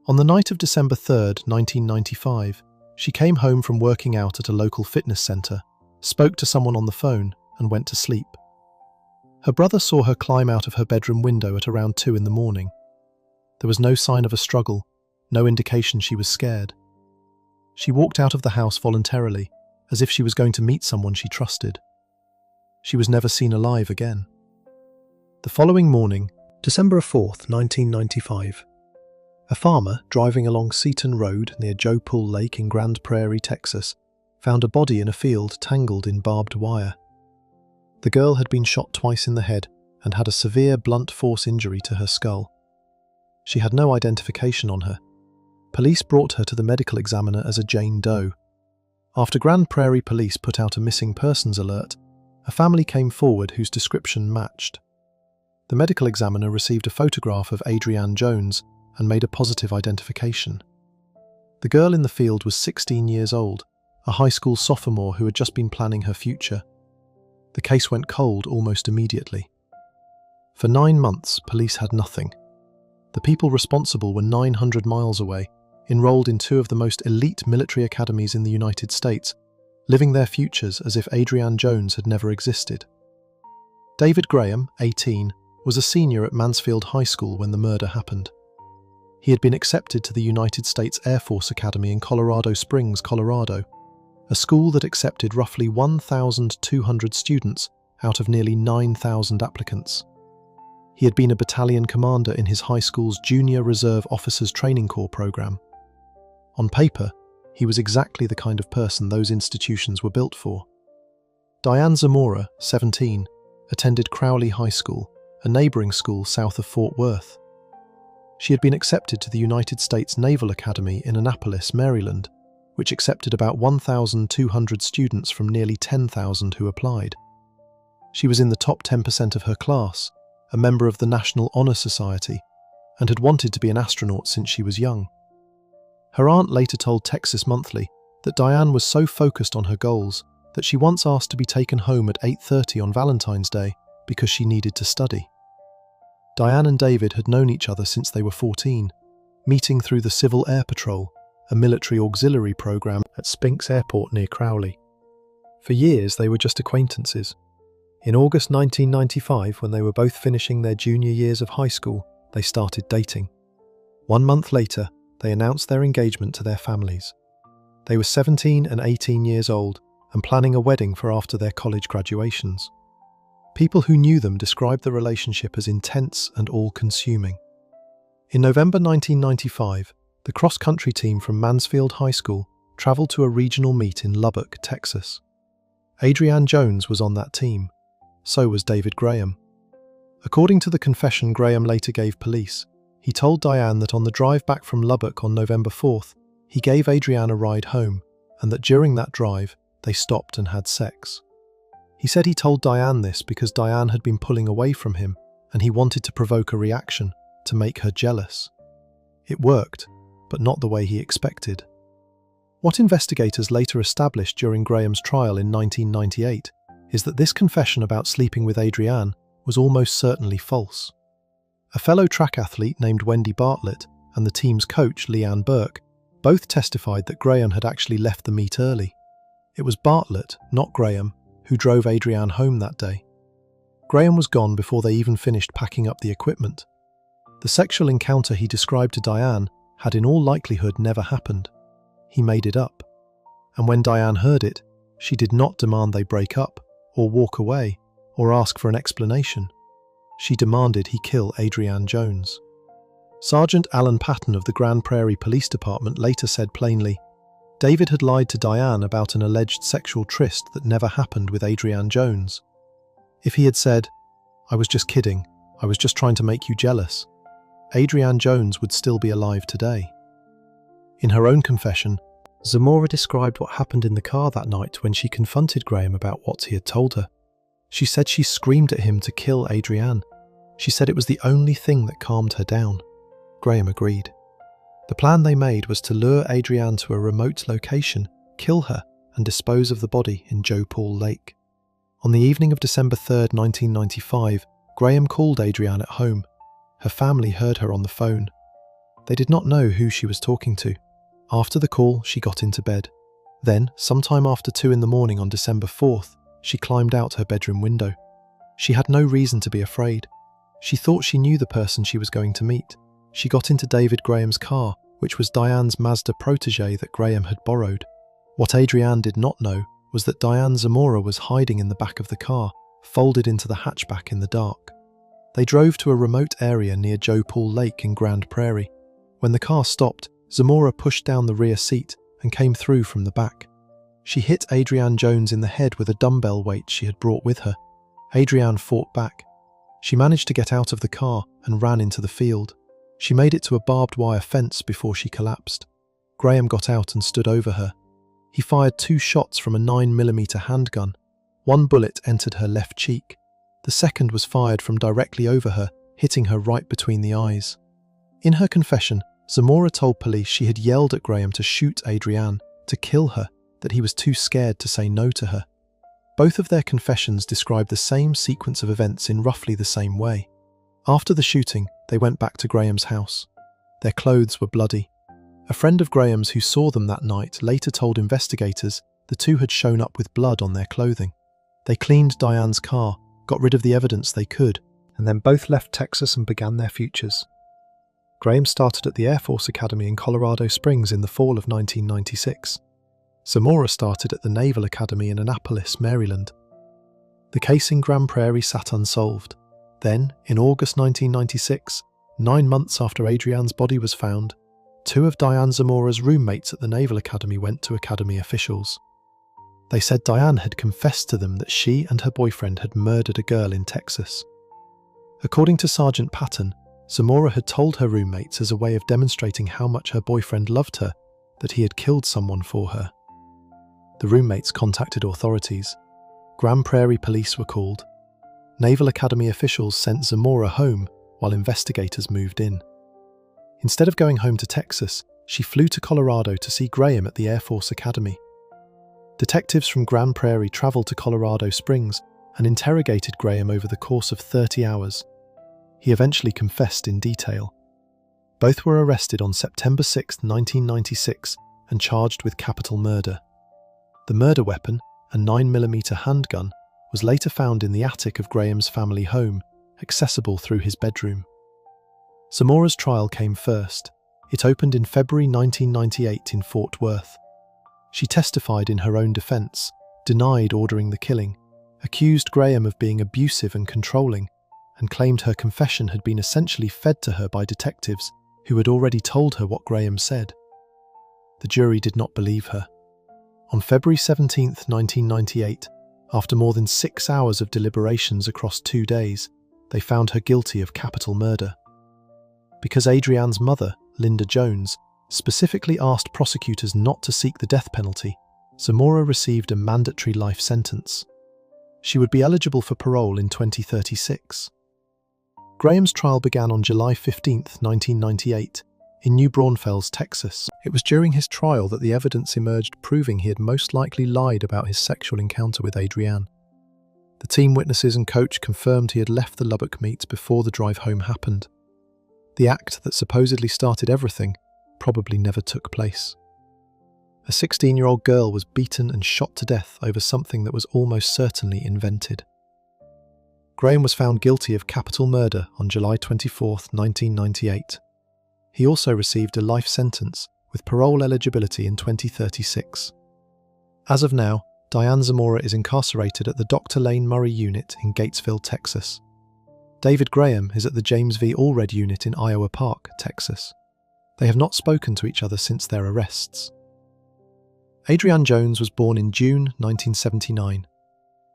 On the night of December 3rd, 1995, she came home from working out at a local fitness centre, spoke to someone on the phone, and went to sleep. Her brother saw her climb out of her bedroom window at around 2 in the morning. There was no sign of a struggle, no indication she was scared. She walked out of the house voluntarily, as if she was going to meet someone she trusted. She was never seen alive again. The following morning, December 4th, 1995, a farmer driving along Seaton Road near Joe Pool Lake in Grand Prairie, Texas, found a body in a field tangled in barbed wire. The girl had been shot twice in the head and had a severe blunt force injury to her skull. She had no identification on her. Police brought her to the medical examiner as a Jane Doe. After Grand Prairie police put out a missing persons alert, a family came forward whose description matched. The medical examiner received a photograph of Adrienne Jones and made a positive identification. The girl in the field was 16 years old, a high school sophomore who had just been planning her future. The case went cold almost immediately. For 9 months, police had nothing. The people responsible were 900 miles away, enrolled in 2 of the most elite military academies in the United States, living their futures as if Adrienne Jones had never existed. David Graham, 18, was a senior at Mansfield High School when the murder happened. He had been accepted to the United States Air Force Academy in Colorado Springs, Colorado, a school that accepted roughly 1,200 students out of nearly 9,000 applicants. He had been a battalion commander in his high school's Junior Reserve Officers Training Corps program. On paper, he was exactly the kind of person those institutions were built for. Dian Zamora, 17, attended Crowley High School, a neighbouring school south of Fort Worth. She had been accepted to the United States Naval Academy in Annapolis, Maryland, which accepted about 1,200 students from nearly 10,000 who applied. She was in the top 10% of her class, a member of the National Honor Society, and had wanted to be an astronaut since she was young. Her aunt later told Texas Monthly that Dian was so focused on her goals that she once asked to be taken home at 8:30 on Valentine's Day because she needed to study. Dian and David had known each other since they were 14, meeting through the Civil Air Patrol, a military auxiliary program at Spinks Airport near Crowley. For years they were just acquaintances. In August 1995, when they were both finishing their junior years of high school, they started dating. 1 month later, they announced their engagement to their families. They were 17 and 18 years old and planning a wedding for after their college graduations. People who knew them described the relationship as intense and all-consuming. In November 1995, the cross-country team from Mansfield High School travelled to a regional meet in Lubbock, Texas. Adrienne Jones was on that team. So was David Graham. According to the confession Graham later gave police, he told Dian that on the drive back from Lubbock on November 4th, he gave Adrian a ride home, and that during that drive, they stopped and had sex. He said he told Dian this because Dian had been pulling away from him, and he wanted to provoke a reaction, to make her jealous. It worked, but not the way he expected. What investigators later established during Graham's trial in 1998 is that this confession about sleeping with Adrian was almost certainly false. A fellow track athlete named Wendy Bartlett and the team's coach, Leanne Burke, both testified that Graham had actually left the meet early. It was Bartlett, not Graham, who drove Adrian home that day. Graham was gone before they even finished packing up the equipment. The sexual encounter he described to Dian had in all likelihood never happened. He made it up. And when Dian heard it, she did not demand they break up, or walk away, or ask for an explanation. She demanded he kill Adrian Jones. Sergeant Alan Patton of the Grand Prairie Police Department later said plainly, David had lied to Dian about an alleged sexual tryst that never happened with Adrian Jones. If he had said, I was just kidding, I was just trying to make you jealous, Adrian Jones would still be alive today. In her own confession, Zamora described what happened in the car that night when she confronted Graham about what he had told her. She said she screamed at him to kill Adrian. She said it was the only thing that calmed her down. Graham agreed. The plan they made was to lure Adrian to a remote location, kill her, and dispose of the body in Joe Paul Lake. On the evening of December 3rd, 1995, Graham called Adrian at home. Her family heard her on the phone. They did not know who she was talking to. After the call, she got into bed. Then, sometime after 2 in the morning on December 4th, she climbed out her bedroom window. She had no reason to be afraid. She thought she knew the person she was going to meet. She got into David Graham's car, which was Dian's Mazda protege that Graham had borrowed. What Adrian did not know was that Dian Zamora was hiding in the back of the car, folded into the hatchback in the dark. They drove to a remote area near Joe Paul Lake in Grand Prairie. When the car stopped, Zamora pushed down the rear seat and came through from the back. She hit Adrian Jones in the head with a dumbbell weight she had brought with her. Adrian fought back. She managed to get out of the car and ran into the field. She made it to a barbed wire fence before she collapsed. Graham got out and stood over her. He fired 2 shots from a 9mm handgun. 1 bullet entered her left cheek. The second was fired from directly over her, hitting her right between the eyes. In her confession, Zamora told police she had yelled at Graham to shoot Adrian, to kill her, that he was too scared to say no to her. Both of their confessions describe the same sequence of events in roughly the same way. After the shooting, they went back to Graham's house. Their clothes were bloody. A friend of Graham's who saw them that night later told investigators the two had shown up with blood on their clothing. They cleaned Dian's car, got rid of the evidence they could, and then both left Texas and began their futures. Graham started at the Air Force Academy in Colorado Springs in the fall of 1996. Zamora started at the Naval Academy in Annapolis, Maryland. The case in Grand Prairie sat unsolved. Then, in August 1996, 9 months after Adrian's body was found, 2 of Dian Zamora's roommates at the Naval Academy went to Academy officials. They said Dian had confessed to them that she and her boyfriend had murdered a girl in Texas. According to Sergeant Patton, Zamora had told her roommates as a way of demonstrating how much her boyfriend loved her that he had killed someone for her. The roommates contacted authorities. Grand Prairie police were called. Naval Academy officials sent Zamora home while investigators moved in. Instead of going home to Texas, she flew to Colorado to see Graham at the Air Force Academy. Detectives from Grand Prairie traveled to Colorado Springs and interrogated Graham over the course of 30 hours. He eventually confessed in detail. Both were arrested on September 6, 1996, and charged with capital murder. The murder weapon, a 9mm handgun, was later found in the attic of Graham's family home, accessible through his bedroom. Zamora's trial came first. It opened in February 1998 in Fort Worth. She testified in her own defense, denied ordering the killing, accused Graham of being abusive and controlling, and claimed her confession had been essentially fed to her by detectives who had already told her what Graham said. The jury did not believe her. On February 17, 1998, after more than 6 hours of deliberations across 2 days, they found her guilty of capital murder. Because Adrian's mother, Linda Jones, specifically asked prosecutors not to seek the death penalty, Zamora received a mandatory life sentence. She would be eligible for parole in 2036. Graham's trial began on July 15, 1998, in New Braunfels, Texas. It was during his trial that the evidence emerged proving he had most likely lied about his sexual encounter with Adrian. The team witnesses and coach confirmed he had left the Lubbock meet before the drive home happened. The act that supposedly started everything probably never took place. A 16-year-old girl was beaten and shot to death over something that was almost certainly invented. Graham was found guilty of capital murder on July 24, 1998. He also received a life sentence with parole eligibility in 2036. As of now, Dian Zamora is incarcerated at the Dr. Lane Murray Unit in Gatesville, Texas. David Graham is at the James V. Allred Unit in Iowa Park, Texas. They have not spoken to each other since their arrests. Adrian Jones was born in June 1979.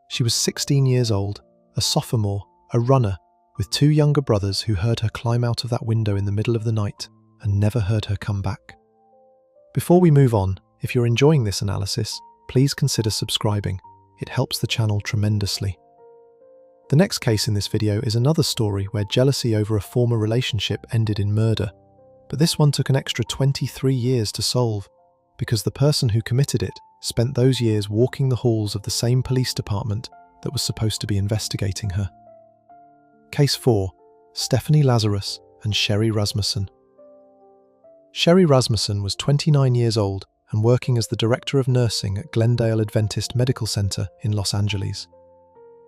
She was 16 years old, a sophomore, a runner, with two younger brothers who heard her climb out of that window in the middle of the night and never heard her come back. Before we move on, if you're enjoying this analysis, please consider subscribing. It helps the channel tremendously. The next case in this video is another story where jealousy over a former relationship ended in murder, but this one took an extra 23 years to solve, because the person who committed it spent those years walking the halls of the same police department that was supposed to be investigating her. Case 4. Stephanie Lazarus and Sherry Rasmussen. Sherry Rasmussen was 29 years old and working as the director of nursing at Glendale Adventist Medical Center in Los Angeles.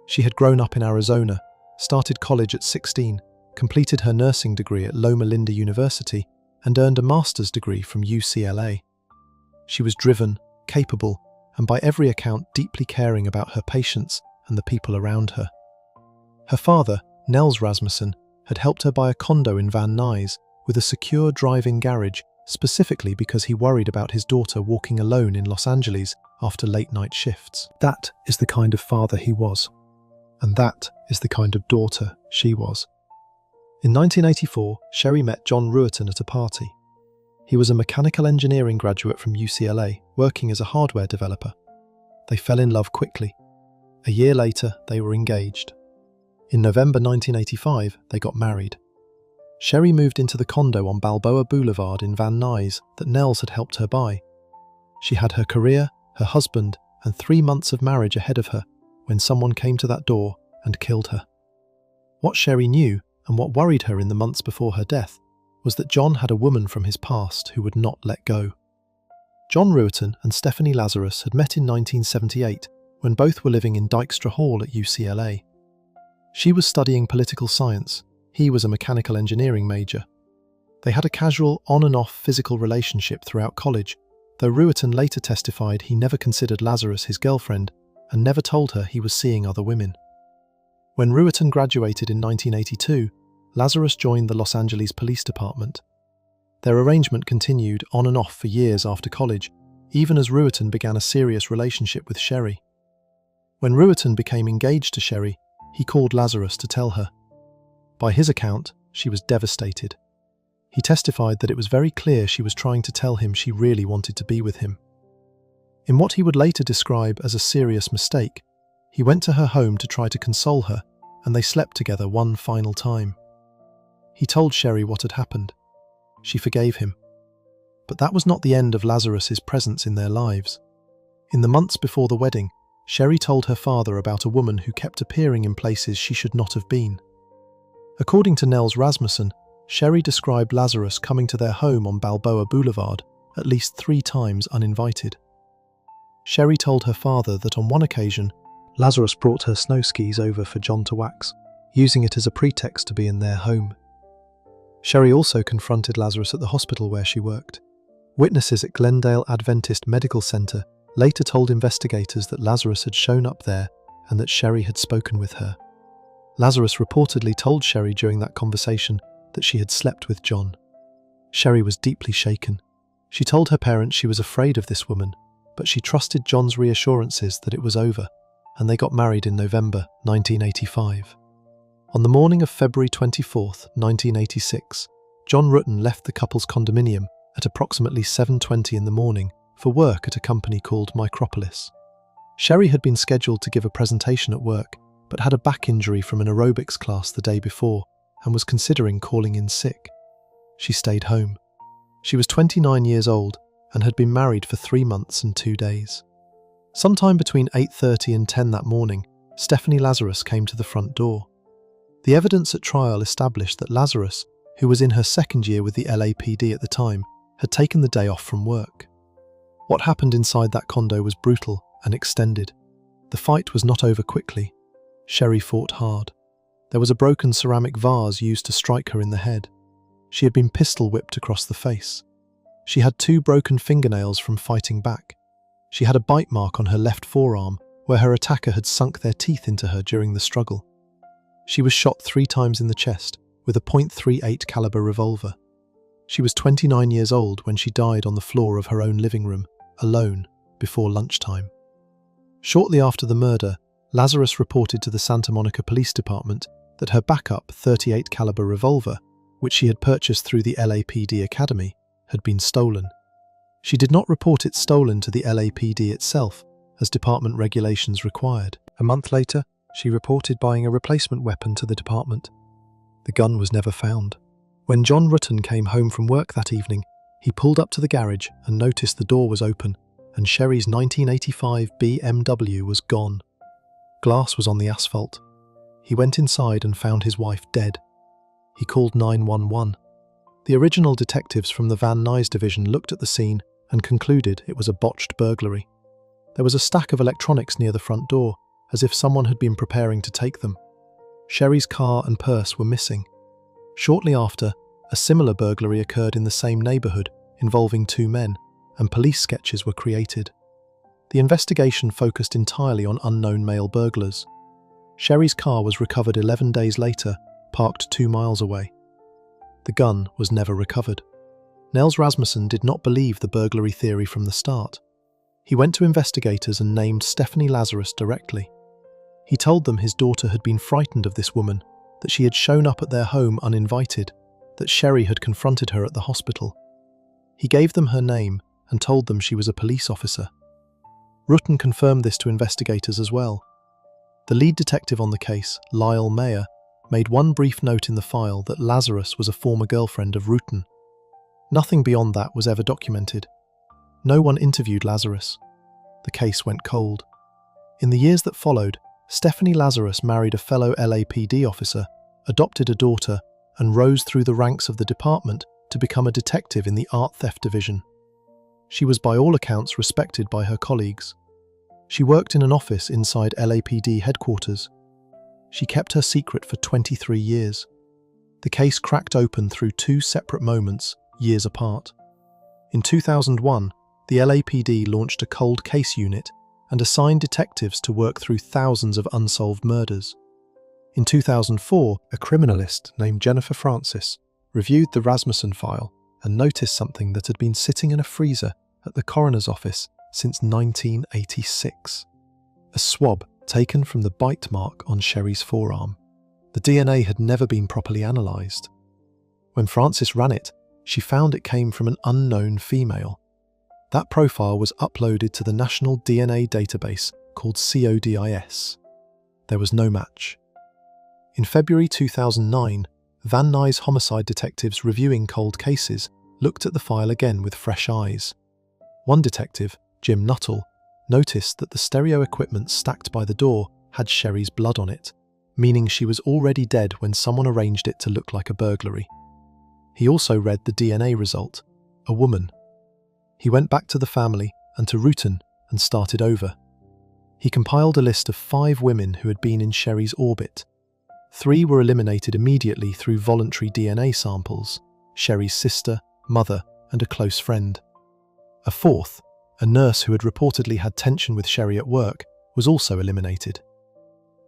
She had grown up in Arizona, started college at 16, completed her nursing degree at Loma Linda University, and earned a master's degree from UCLA. She was driven, capable, and by every account deeply caring about her patients and the people around her. Her father, Nels Rasmussen, had helped her buy a condo in Van Nuys with a secure drive-in garage, specifically because he worried about his daughter walking alone in Los Angeles after late-night shifts. That is the kind of father he was. And that is the kind of daughter she was. In 1984, Sherry met John Rueton at a party. He was a mechanical engineering graduate from UCLA, working as a hardware developer. They fell in love quickly. A year later, they were engaged. In November 1985, they got married. Sherry moved into the condo on Balboa Boulevard in Van Nuys that Nels had helped her buy. She had her career, her husband, and 3 months of marriage ahead of her when someone came to that door and killed her. What Sherry knew, and what worried her in the months before her death, was that John had a woman from his past who would not let go. John Rueton and Stephanie Lazarus had met in 1978 when both were living in Dykstra Hall at UCLA. She was studying political science, he was a mechanical engineering major. They had a casual on and off physical relationship throughout college, though Rueton later testified he never considered Lazarus his girlfriend and never told her he was seeing other women. When Rueton graduated in 1982, Lazarus joined the Los Angeles Police Department. Their arrangement continued on and off for years after college, even as Rueton began a serious relationship with Sherry. When Rueton became engaged to Sherry, he called Lazarus to tell her. By his account, she was devastated. He testified that it was very clear she was trying to tell him she really wanted to be with him. In what he would later describe as a serious mistake, he went to her home to try to console her, and they slept together one final time. He told Sherry what had happened. She forgave him. But that was not the end of Lazarus's presence in their lives. In the months before the wedding, Sherry told her father about a woman who kept appearing in places she should not have been. According to Nels Rasmussen, Sherry described Lazarus coming to their home on Balboa Boulevard at least 3 times uninvited. Sherry told her father that on one occasion, Lazarus brought her snow skis over for John to wax, using it as a pretext to be in their home. Sherry also confronted Lazarus at the hospital where she worked. Witnesses at Glendale Adventist Medical Center later told investigators that Lazarus had shown up there and that Sherry had spoken with her. Lazarus reportedly told Sherry during that conversation that she had slept with John. Sherry was deeply shaken. She told her parents she was afraid of this woman, but she trusted John's reassurances that it was over, and they got married in November 1985. On the morning of February 24th, 1986, John Rutten left the couple's condominium at approximately 7:20 in the morning for work at a company called Micropolis. Sherry had been scheduled to give a presentation at work, but had a back injury from an aerobics class the day before and was considering calling in sick. She stayed home. She was 29 years old and had been married for 3 months and 2 days. Sometime between 8:30 and 10 that morning, Stephanie Lazarus came to the front door. The evidence at trial established that Lazarus, who was in her second year with the LAPD at the time, had taken the day off from work. What happened inside that condo was brutal and extended. The fight was not over quickly. Sherry fought hard. There was a broken ceramic vase used to strike her in the head. She had been pistol whipped across the face. She had 2 broken fingernails from fighting back. She had a bite mark on her left forearm where her attacker had sunk their teeth into her during the struggle. She was shot 3 times in the chest with a .38 caliber revolver. She was 29 years old when she died on the floor of her own living room, alone, before lunchtime. Shortly after the murder, Lazarus reported to the Santa Monica Police Department that her backup .38 caliber revolver, which she had purchased through the LAPD Academy, had been stolen. She did not report it stolen to the LAPD itself, as department regulations required. A month later, she reported buying a replacement weapon to the department. The gun was never found. When John Rutten came home from work that evening, he pulled up to the garage and noticed the door was open, and Sherry's 1985 BMW was gone. Glass was on the asphalt. He went inside and found his wife dead. He called 911. The original detectives from the Van Nuys division looked at the scene and concluded it was a botched burglary. There was a stack of electronics near the front door, as if someone had been preparing to take them. Sherry's car and purse were missing. Shortly after, a similar burglary occurred in the same neighborhood, involving 2 men, and police sketches were created. The investigation focused entirely on unknown male burglars. Sherry's car was recovered 11 days later, parked 2 miles away. The gun was never recovered. Nels Rasmussen did not believe the burglary theory from the start. He went to investigators and named Stephanie Lazarus directly. He told them his daughter had been frightened of this woman, that she had shown up at their home uninvited, that Sherry had confronted her at the hospital. He gave them her name and told them she was a police officer. Rutten confirmed this to investigators as well. The lead detective on the case, Lyle Mayer, made one brief note in the file that Lazarus was a former girlfriend of Rutten. Nothing beyond that was ever documented. No one interviewed Lazarus. The case went cold. In the years that followed, Stephanie Lazarus married a fellow LAPD officer, adopted a daughter, and rose through the ranks of the department to become a detective in the art theft division. She was by all accounts respected by her colleagues. She worked in an office inside LAPD headquarters. She kept her secret for 23 years. The case cracked open through 2 separate moments, years apart. In 2001, the LAPD launched a cold case unit and assigned detectives to work through thousands of unsolved murders. In 2004, a criminalist named Jennifer Francis reviewed the Rasmussen file and noticed something that had been sitting in a freezer at the coroner's office since 1986. A swab taken from the bite mark on Sherry's forearm. The DNA had never been properly analysed. When Francis ran it, she found it came from an unknown female. That profile was uploaded to the National DNA database called CODIS. There was no match. In February 2009, Van Nuys homicide detectives reviewing cold cases looked at the file again with fresh eyes. One detective, Jim Nuttall, noticed that the stereo equipment stacked by the door had Sherry's blood on it, meaning she was already dead when someone arranged it to look like a burglary. He also read the DNA result, a woman. He went back to the family and to Rutten and started over. He compiled a list of 5 women who had been in Sherry's orbit. 3 were eliminated immediately through voluntary DNA samples: Sherry's sister, mother, and a close friend. A 4th, a nurse who had reportedly had tension with Sherry at work, was also eliminated.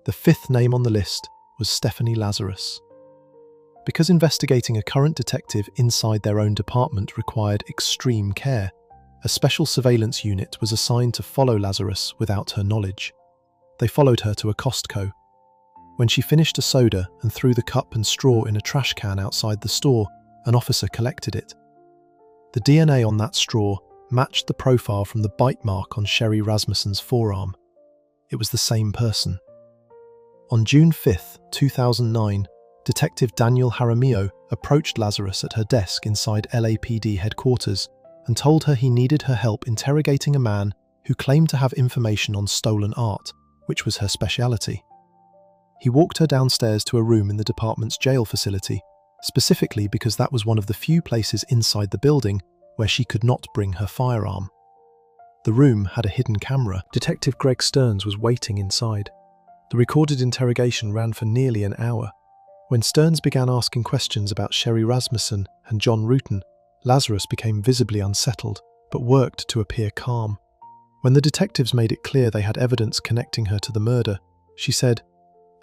The 5th name on the list was Stephanie Lazarus. Because investigating a current detective inside their own department required extreme care, a special surveillance unit was assigned to follow Lazarus without her knowledge. They followed her to a Costco. When she finished a soda and threw the cup and straw in a trash can outside the store, an officer collected it. The DNA on that straw matched the profile from the bite mark on Sherry Rasmussen's forearm. It was the same person. On June 5, 2009, Detective Daniel Jaramillo approached Lazarus at her desk inside LAPD headquarters and told her he needed her help interrogating a man who claimed to have information on stolen art, which was her speciality. He walked her downstairs to a room in the department's jail facility, specifically because that was one of the few places inside the building where she could not bring her firearm. The room had a hidden camera. Detective Greg Stearns was waiting inside. The recorded interrogation ran for nearly an hour. When Stearns began asking questions about Sherry Rasmussen and John Rutan, Lazarus became visibly unsettled, but worked to appear calm. When the detectives made it clear they had evidence connecting her to the murder, she said,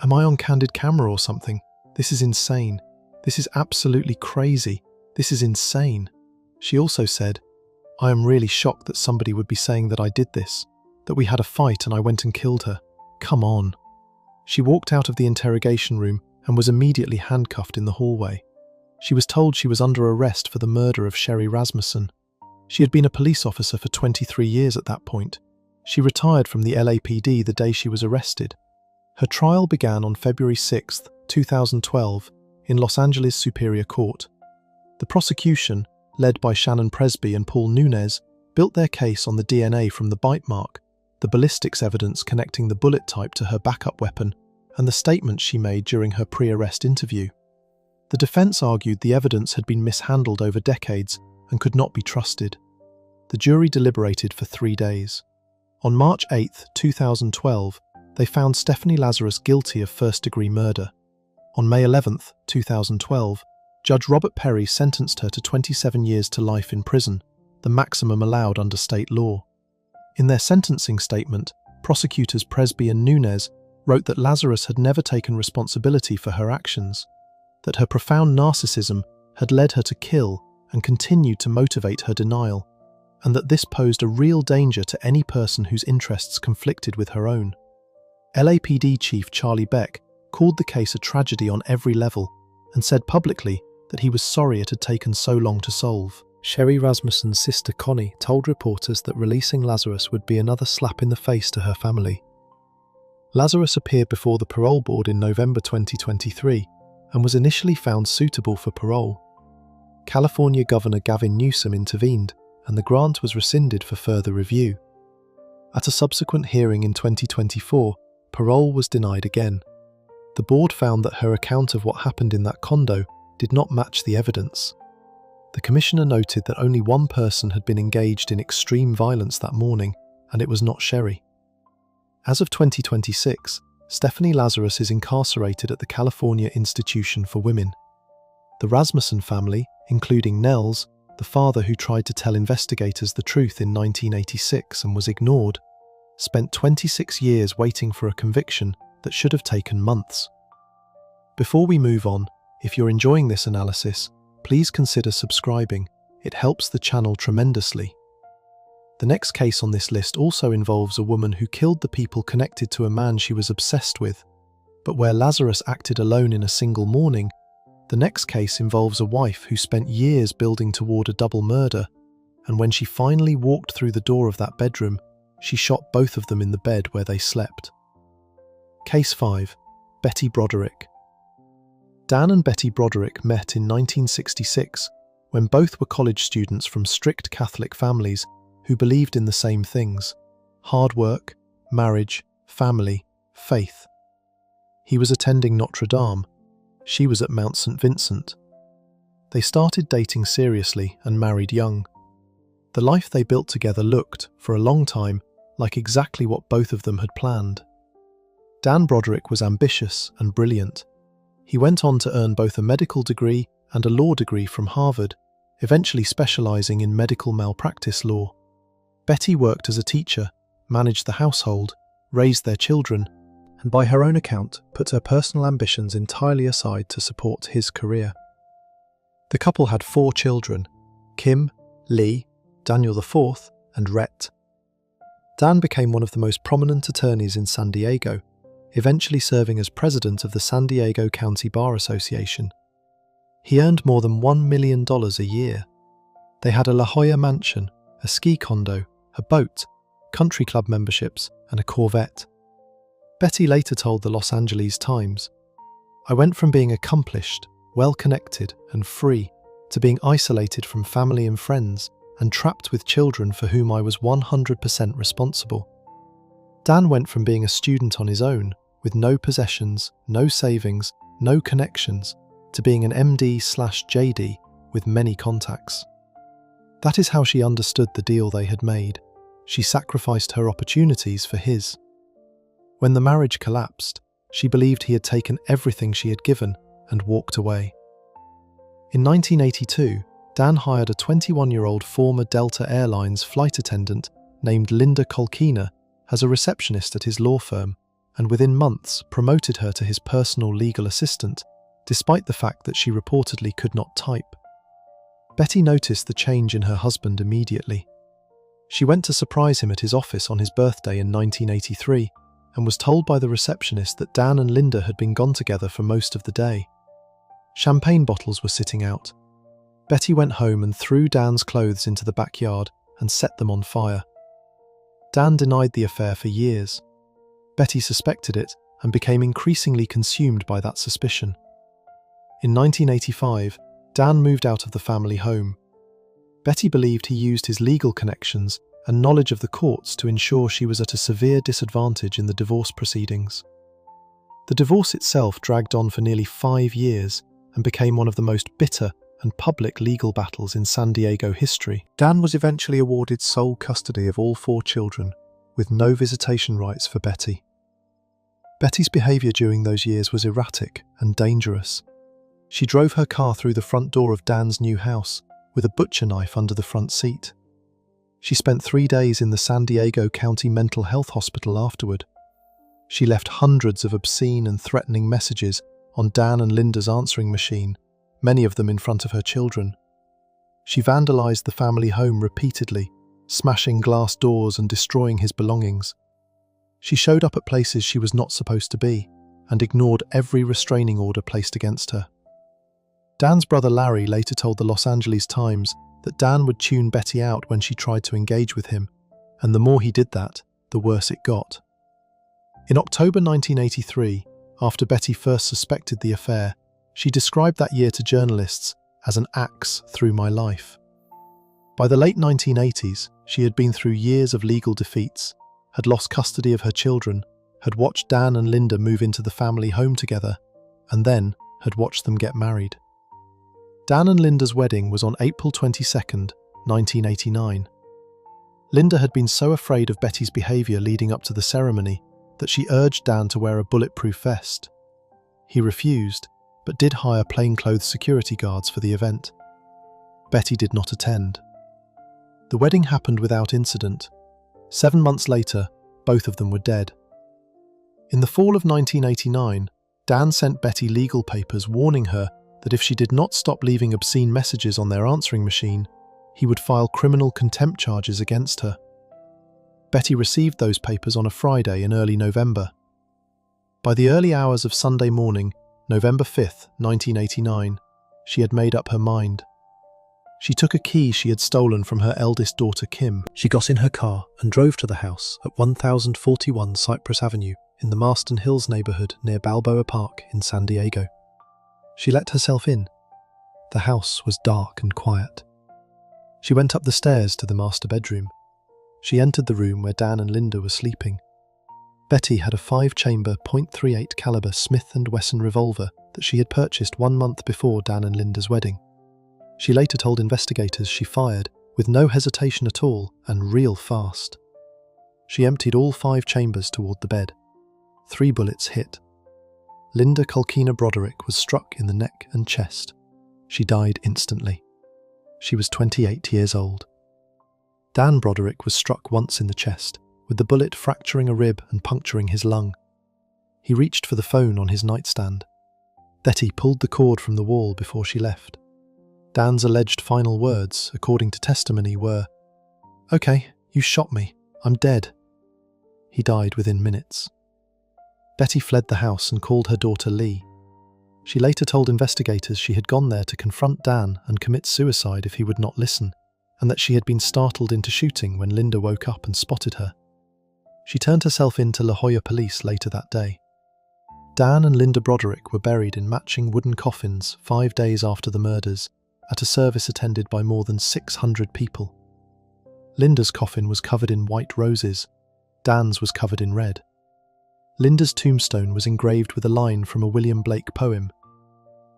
"Am I on candid camera or something? This is insane. This is absolutely crazy. This is insane." She also said, "I am really shocked that somebody would be saying that I did this, that we had a fight and I went and killed her. Come on." She walked out of the interrogation room and was immediately handcuffed in the hallway. She was told she was under arrest for the murder of Sherry Rasmussen. She had been a police officer for 23 years at that point. She retired from the LAPD the day she was arrested. Her trial began on February 6, 2012, in Los Angeles Superior Court. The prosecution, led by Shannon Presby and Paul Nunez, built their case on the DNA from the bite mark, the ballistics evidence connecting the bullet type to her backup weapon, and the statements she made during her pre-arrest interview. The defense argued the evidence had been mishandled over decades and could not be trusted. The jury deliberated for 3 days. On March 8, 2012, they found Stephanie Lazarus guilty of first-degree murder. On May 11, 2012, Judge Robert Perry sentenced her to 27 years to life in prison, the maximum allowed under state law. In their sentencing statement, prosecutors Presby and Nunez wrote that Lazarus had never taken responsibility for her actions, that her profound narcissism had led her to kill and continued to motivate her denial, and that this posed a real danger to any person whose interests conflicted with her own. LAPD Chief Charlie Beck called the case a tragedy on every level and said publicly that he was sorry it had taken so long to solve. Sherry Rasmussen's sister Connie told reporters that releasing Lazarus would be another slap in the face to her family. Lazarus appeared before the parole board in November 2023 and was initially found suitable for parole. California Governor Gavin Newsom intervened, and the grant was rescinded for further review. At a subsequent hearing in 2024, parole was denied again. The board found that her account of what happened in that condo did not match the evidence. The commissioner noted that only one person had been engaged in extreme violence that morning, and it was not Sherry. As of 2026, Stephanie Lazarus is incarcerated at the California Institution for Women. The Rasmussen family, including Nels, the father who tried to tell investigators the truth in 1986 and was ignored, spent 26 years waiting for a conviction that should have taken months. Before we move on, if you're enjoying this analysis, please consider subscribing. It helps the channel tremendously. The next case on this list also involves a woman who killed the people connected to a man she was obsessed with. But where Lazarus acted alone in a single morning, the next case involves a wife who spent years building toward a double murder, and when she finally walked through the door of that bedroom, she shot both of them in the bed where they slept. Case 5. Betty Broderick. Dan and Betty Broderick met in 1966 when both were college students from strict Catholic families who believed in the same things: hard work, marriage, family, faith. He was attending Notre Dame. She was at Mount St. Vincent. They started dating seriously and married young. The life they built together looked, for a long time, like exactly what both of them had planned. Dan Broderick was ambitious and brilliant. He went on to earn both a medical degree and a law degree from Harvard, eventually specializing in medical malpractice law. Betty worked as a teacher, managed the household, raised their children, and by her own account, put her personal ambitions entirely aside to support his career. The couple had 4 children: Kim, Lee, Daniel IV, and Rhett. Dan became one of the most prominent attorneys in San Diego, eventually serving as president of the San Diego County Bar Association. He earned more than $1 million a year. They had a La Jolla mansion, a ski condo, a boat, country club memberships, and a Corvette. Betty later told the Los Angeles Times, "I went from being accomplished, well-connected, and free to being isolated from family and friends and trapped with children for whom I was 100% responsible." Dan went from being a student on his own, with no possessions, no savings, no connections, to being an MD/JD with many contacts. That is how she understood the deal they had made. She sacrificed her opportunities for his. When the marriage collapsed, she believed he had taken everything she had given and walked away. In 1982, Dan hired a 21-year-old former Delta Airlines flight attendant named Linda Kolkina as a receptionist at his law firm, and within months promoted her to his personal legal assistant, despite the fact that she reportedly could not type. Betty noticed the change in her husband immediately. She went to surprise him at his office on his birthday in 1983 and was told by the receptionist that Dan and Linda had been gone together for most of the day. Champagne bottles were sitting out. Betty went home and threw Dan's clothes into the backyard and set them on fire. Dan denied the affair for years. Betty suspected it and became increasingly consumed by that suspicion. In 1985, Dan moved out of the family home. Betty believed he used his legal connections and knowledge of the courts to ensure she was at a severe disadvantage in the divorce proceedings. The divorce itself dragged on for nearly 5 years and became one of the most bitter and public legal battles in San Diego history. Dan was eventually awarded sole custody of all 4 children, with no visitation rights for Betty. Betty's behaviour during those years was erratic and dangerous. She drove her car through the front door of Dan's new house with a butcher knife under the front seat. She spent 3 days in the San Diego County Mental Health Hospital afterward. She left hundreds of obscene and threatening messages on Dan and Linda's answering machine, many of them in front of her children. She vandalized the family home repeatedly, smashing glass doors and destroying his belongings. She showed up at places she was not supposed to be and ignored every restraining order placed against her. Dan's brother Larry later told the Los Angeles Times that Dan would tune Betty out when she tried to engage with him, and the more he did that, the worse it got. In October 1983, after Betty first suspected the affair, she described that year to journalists as an axe through my life. By the late 1980s, she had been through years of legal defeats, had lost custody of her children, had watched Dan and Linda move into the family home together, and then had watched them get married. Dan and Linda's wedding was on April 22nd, 1989. Linda had been so afraid of Betty's behaviour leading up to the ceremony that she urged Dan to wear a bulletproof vest. He refused, but did hire plainclothes security guards for the event. Betty did not attend. The wedding happened without incident. 7 months later, both of them were dead. In the fall of 1989, Dan sent Betty legal papers warning her that if she did not stop leaving obscene messages on their answering machine, he would file criminal contempt charges against her. Betty received those papers on a Friday in early November. By the early hours of Sunday morning, November 5th, 1989, she had made up her mind. She took a key she had stolen from her eldest daughter Kim. She got in her car and drove to the house at 1041 Cypress Avenue in the Marston Hills neighborhood near Balboa Park in San Diego. She let herself in. The house was dark and quiet. She went up the stairs to the master bedroom. She entered the room where Dan and Linda were sleeping. Betty had a 5-chamber .38 caliber Smith & Wesson revolver that she had purchased 1 month before Dan and Linda's wedding. She later told investigators she fired with no hesitation at all and real fast. She emptied all 5 chambers toward the bed. 3 bullets hit. Linda Kolkina Broderick was struck in the neck and chest. She died instantly. She was 28 years old. Dan Broderick was struck once in the chest, with the bullet fracturing a rib and puncturing his lung. He reached for the phone on his nightstand. Betty pulled the cord from the wall before she left. Dan's alleged final words, according to testimony, were, "Okay, you shot me. I'm dead." He died within minutes. Betty fled the house and called her daughter Lee. She later told investigators she had gone there to confront Dan and commit suicide if he would not listen, and that she had been startled into shooting when Linda woke up and spotted her. She turned herself in to La Jolla police later that day. Dan and Linda Broderick were buried in matching wooden coffins 5 days after the murders, at a service attended by more than 600 people. Linda's coffin was covered in white roses. Dan's was covered in red. Linda's tombstone was engraved with a line from a William Blake poem.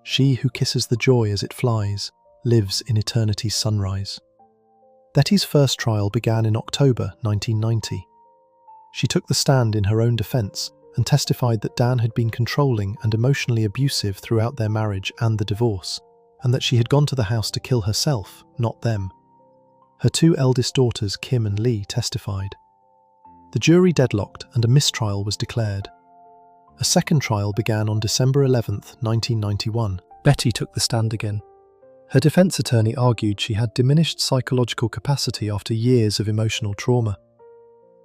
"She who kisses the joy as it flies, lives in eternity's sunrise." Betty's first trial began in October 1990. She took the stand in her own defense and testified that Dan had been controlling and emotionally abusive throughout their marriage and the divorce, and that she had gone to the house to kill herself, not them. Her 2 eldest daughters, Kim and Lee, testified. The jury deadlocked and a mistrial was declared. A second trial began on December 11, 1991. Betty took the stand again. Her defense attorney argued she had diminished psychological capacity after years of emotional trauma.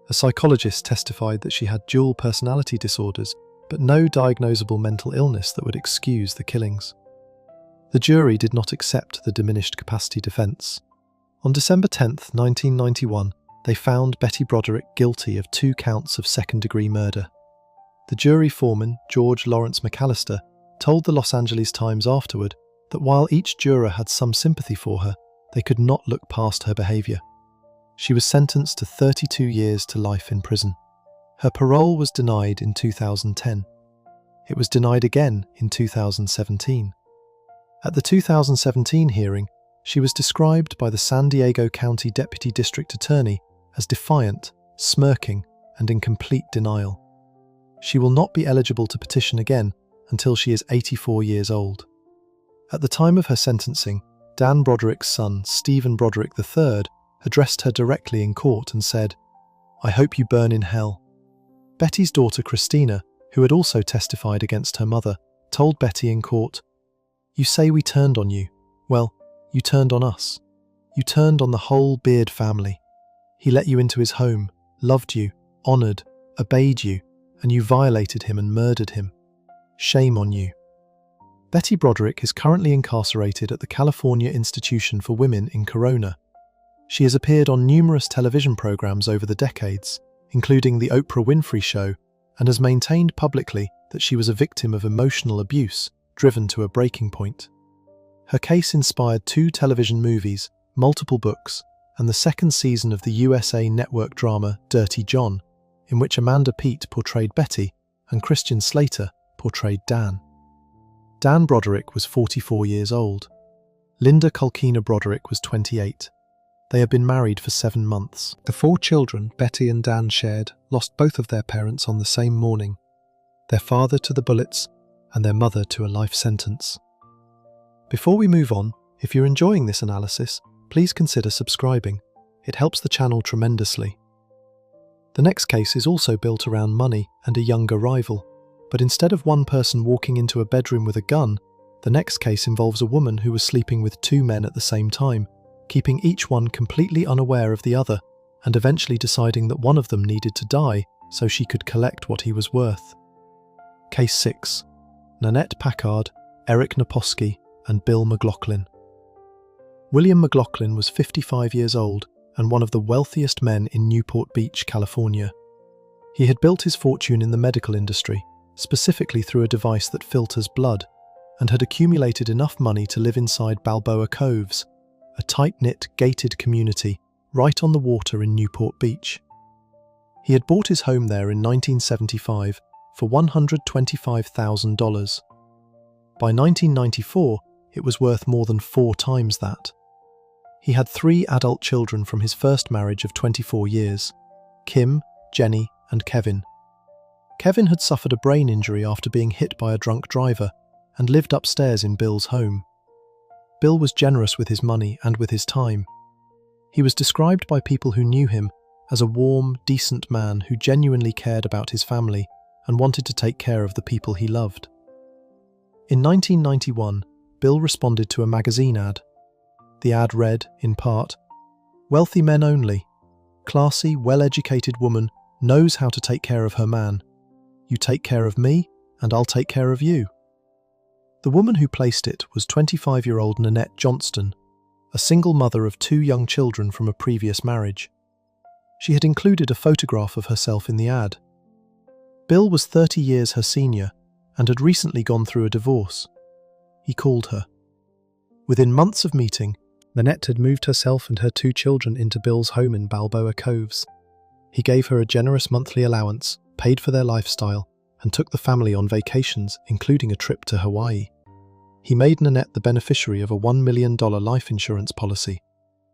A psychologist testified that she had dual personality disorders, but no diagnosable mental illness that would excuse the killings. The jury did not accept the diminished capacity defense. On December 10, 1991, they found Betty Broderick guilty of 2 counts of second-degree murder. The jury foreman, George Lawrence McAllister, told the Los Angeles Times afterward that while each juror had some sympathy for her, they could not look past her behaviour. She was sentenced to 32 years to life in prison. Her parole was denied in 2010. It was denied again in 2017. At the 2017 hearing, she was described by the San Diego County Deputy District Attorney as defiant, smirking, and in complete denial. She will not be eligible to petition again until she is 84 years old. At the time of her sentencing, Dan Broderick's son, Stephen Broderick III, addressed her directly in court and said, "I hope you burn in hell." Betty's daughter Christina, who had also testified against her mother, told Betty in court, "You say we turned on you. Well, you turned on us. You turned on the whole Beard family. He let you into his home, loved you, honoured, obeyed you, and you violated him and murdered him. Shame on you." Betty Broderick is currently incarcerated at the California Institution for Women in Corona. She has appeared on numerous television programs over the decades, including The Oprah Winfrey Show, and has maintained publicly that she was a victim of emotional abuse, driven to a breaking point. Her case inspired 2 television movies, multiple books, and the second season of the USA Network drama Dirty John, in which Amanda Peet portrayed Betty and Christian Slater portrayed Dan. Dan Broderick was 44 years old. Linda Culkina Broderick was 28. They had been married for 7 months. The 4 children Betty and Dan shared lost both of their parents on the same morning, their father to the bullets and their mother to a life sentence. Before we move on, if you're enjoying this analysis, please consider subscribing. It helps the channel tremendously. The next case is also built around money and a younger rival, but instead of one person walking into a bedroom with a gun, the next case involves a woman who was sleeping with 2 men at the same time, keeping each one completely unaware of the other, and eventually deciding that one of them needed to die so she could collect what he was worth. Case 6. Nanette Packard, Eric Naposki, and Bill McLaughlin. William McLaughlin was 55 years old and one of the wealthiest men in Newport Beach, California. He had built his fortune in the medical industry, specifically through a device that filters blood, and had accumulated enough money to live inside Balboa Coves, a tight-knit, gated community right on the water in Newport Beach. He had bought his home there in 1975 for $125,000. By 1994, it was worth more than 4 times that. He had 3 adult children from his first marriage of 24 years, Kim, Jenny, and Kevin. Kevin had suffered a brain injury after being hit by a drunk driver and lived upstairs in Bill's home. Bill was generous with his money and with his time. He was described by people who knew him as a warm, decent man who genuinely cared about his family and wanted to take care of the people he loved. In 1991, Bill responded to a magazine ad. The ad read, in part, "Wealthy men only. Classy, well-educated woman knows how to take care of her man. You take care of me, and I'll take care of you. The woman who placed it was 25-year-old Nanette Johnston, a single mother of 2 young children from a previous marriage. She had included a photograph of herself in the ad. Bill was 30 years her senior and had recently gone through a divorce. He called her. Within months of meeting, Nanette had moved herself and her 2 children into Bill's home in Balboa Coves. He gave her a generous monthly allowance, paid for their lifestyle, and took the family on vacations, including a trip to Hawaii. He made Nanette the beneficiary of a $1 million life insurance policy.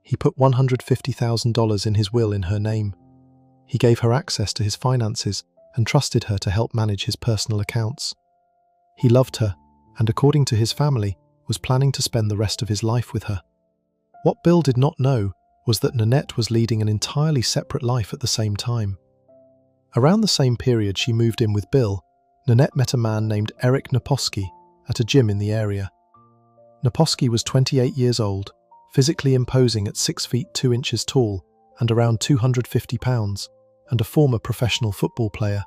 He put $150,000 in his will in her name. He gave her access to his finances and trusted her to help manage his personal accounts. He loved her, and according to his family, was planning to spend the rest of his life with her. What Bill did not know was that Nanette was leading an entirely separate life at the same time. Around the same period she moved in with Bill, Nanette met a man named Eric Naposki at a gym in the area. Naposki was 28 years old, physically imposing at 6 feet 2 inches tall and around 250 pounds, and a former professional football player.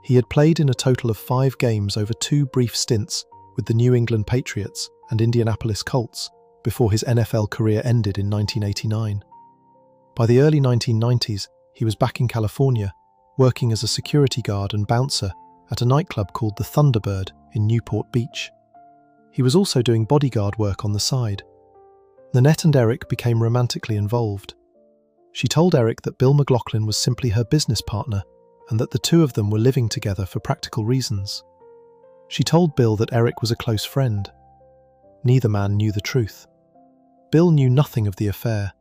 He had played in a total of 5 games over 2 brief stints with the New England Patriots and Indianapolis Colts before his NFL career ended in 1989. By the early 1990s, he was back in California, working as a security guard and bouncer at a nightclub called the Thunderbird in Newport Beach. He was also doing bodyguard work on the side. Nanette and Eric became romantically involved. She told Eric that Bill McLaughlin was simply her business partner and that the 2 of them were living together for practical reasons. She told Bill that Eric was a close friend. Neither man knew the truth. Bill knew nothing of the affair.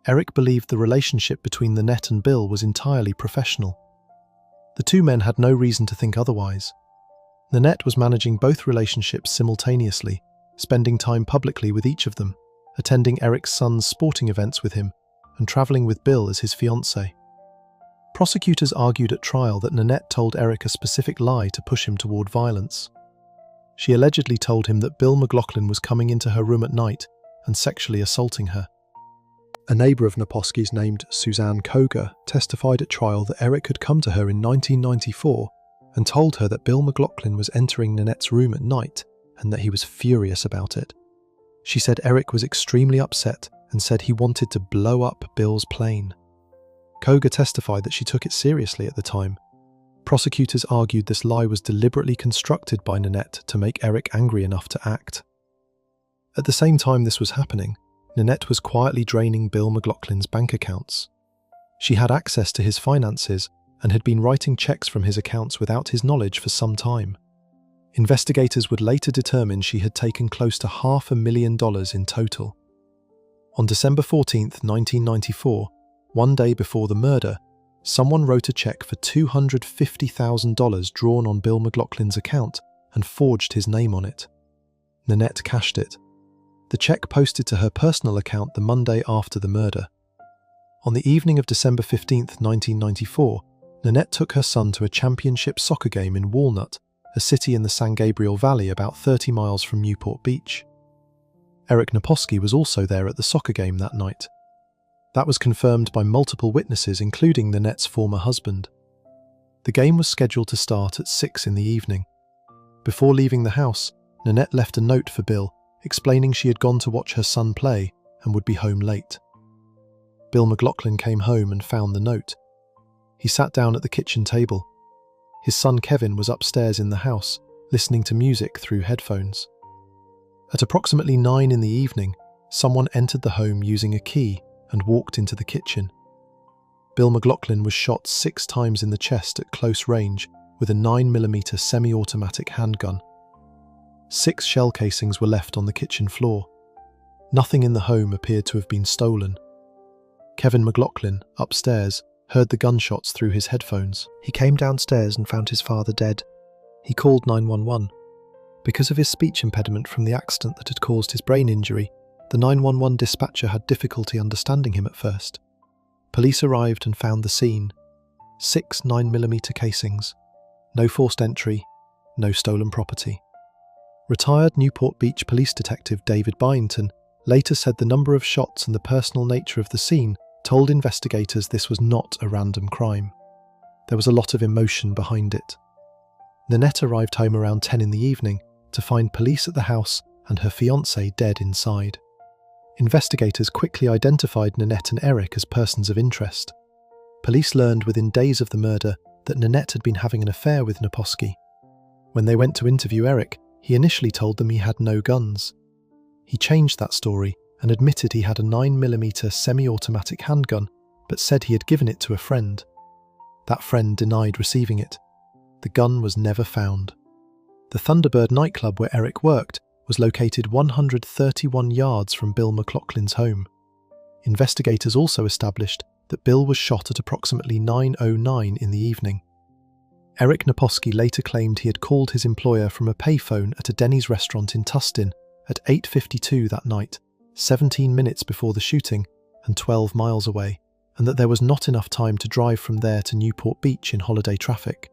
Eric believed the relationship between Nanette and Bill was entirely professional. The 2 men had no reason to think otherwise. Nanette was managing both relationships simultaneously, spending time publicly with each of them, attending Eric's son's sporting events with him, and traveling with Bill as his fiancée. Prosecutors argued at trial that Nanette told Eric a specific lie to push him toward violence. She allegedly told him that Bill McLaughlin was coming into her room at night and sexually assaulting her. A neighbour of Naposki's named Suzanne Koger testified at trial that Eric had come to her in 1994 and told her that Bill McLaughlin was entering Nanette's room at night and that he was furious about it. She said Eric was extremely upset and said he wanted to blow up Bill's plane. Koger testified that she took it seriously at the time. Prosecutors argued this lie was deliberately constructed by Nanette to make Eric angry enough to act. At the same time this was happening, Nanette was quietly draining Bill McLaughlin's bank accounts. She had access to his finances and had been writing checks from his accounts without his knowledge for some time. Investigators would later determine she had taken close to $500,000 in total. On December 14, 1994, one day before the murder, someone wrote a check for $250,000 drawn on Bill McLaughlin's account and forged his name on it. Nanette cashed it. The check posted to her personal account the Monday after the murder. On the evening of December 15, 1994, Nanette took her son to a championship soccer game in Walnut, a city in the San Gabriel Valley about 30 miles from Newport Beach. Eric Naposki was also there at the soccer game that night. That was confirmed by multiple witnesses, including Nanette's former husband. The game was scheduled to start at 6 in the evening. Before leaving the house, Nanette left a note for Bill, explaining she had gone to watch her son play and would be home late. Bill McLaughlin came home and found the note. He sat down at the kitchen table. His son Kevin was upstairs in the house, listening to music through headphones. At approximately 9 in the evening, someone entered the home using a key and walked into the kitchen. Bill McLaughlin was shot 6 times in the chest at close range with a 9mm semi-automatic handgun. 6 shell casings were left on the kitchen floor. Nothing in the home appeared to have been stolen. Kevin McLaughlin, upstairs, heard the gunshots through his headphones. He came downstairs and found his father dead. He called 911. Because of his speech impediment from the accident that had caused his brain injury, the 911 dispatcher had difficulty understanding him at first. Police arrived and found the scene. 6 9mm casings. No forced entry, no stolen property. Retired Newport Beach police detective David Byington later said the number of shots and the personal nature of the scene told investigators this was not a random crime. There was a lot of emotion behind it. Nanette arrived home around 10 in the evening to find police at the house and her fiancé dead inside. Investigators quickly identified Nanette and Eric as persons of interest. Police learned within days of the murder that Nanette had been having an affair with Naposki. When they went to interview Eric, he initially told them he had no guns. He changed that story and admitted he had a 9mm semi-automatic handgun, but said he had given it to a friend. That friend denied receiving it. The gun was never found. The Thunderbird nightclub where Eric worked was located 131 yards from Bill McLaughlin's home. Investigators also established that Bill was shot at approximately 9:09 in the evening. Eric Naposki later claimed he had called his employer from a payphone at a Denny's restaurant in Tustin at 8:52 that night, 17 minutes before the shooting and 12 miles away, and that there was not enough time to drive from there to Newport Beach in holiday traffic.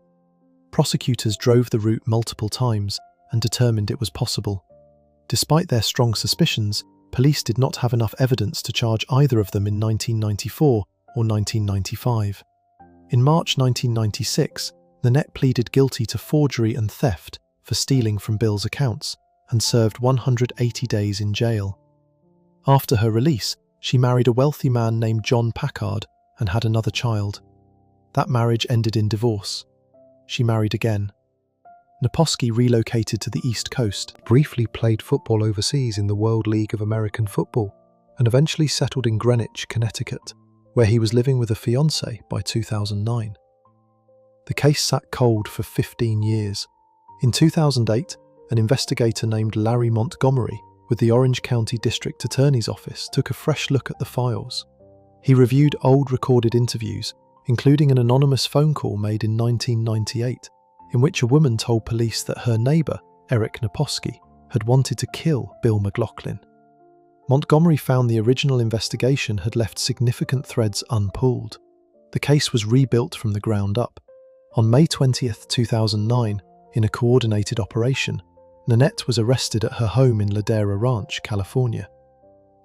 Prosecutors drove the route multiple times and determined it was possible. Despite their strong suspicions, police did not have enough evidence to charge either of them in 1994 or 1995. In March 1996, Nanette pleaded guilty to forgery and theft for stealing from Bill's accounts and served 180 days in jail. After her release, she married a wealthy man named John Packard and had another child. That marriage ended in divorce. She married again. Naposki relocated to the East Coast, briefly played football overseas in the World League of American Football, and eventually settled in Greenwich, Connecticut, where he was living with a fiancée by 2009. The case sat cold for 15 years. In 2008, an investigator named Larry Montgomery with the Orange County District Attorney's Office took a fresh look at the files. He reviewed old recorded interviews, including an anonymous phone call made in 1998, in which a woman told police that her neighbour, Eric Naposki, had wanted to kill Bill McLaughlin. Montgomery found the original investigation had left significant threads unpulled. The case was rebuilt from the ground up. On May 20, 2009, in a coordinated operation, Nanette was arrested at her home in Ladera Ranch, California.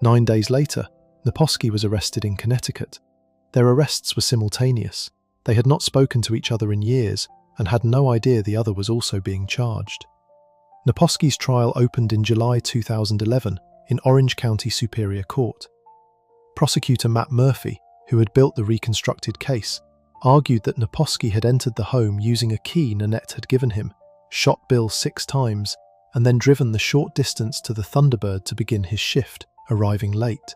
9 days later, Naposki was arrested in Connecticut. Their arrests were simultaneous. They had not spoken to each other in years and had no idea the other was also being charged. Naposki's trial opened in July 2011 in Orange County Superior Court. Prosecutor Matt Murphy, who had built the reconstructed case, argued that Naposki had entered the home using a key Nanette had given him, shot Bill 6 times, and then driven the short distance to the Thunderbird to begin his shift, arriving late.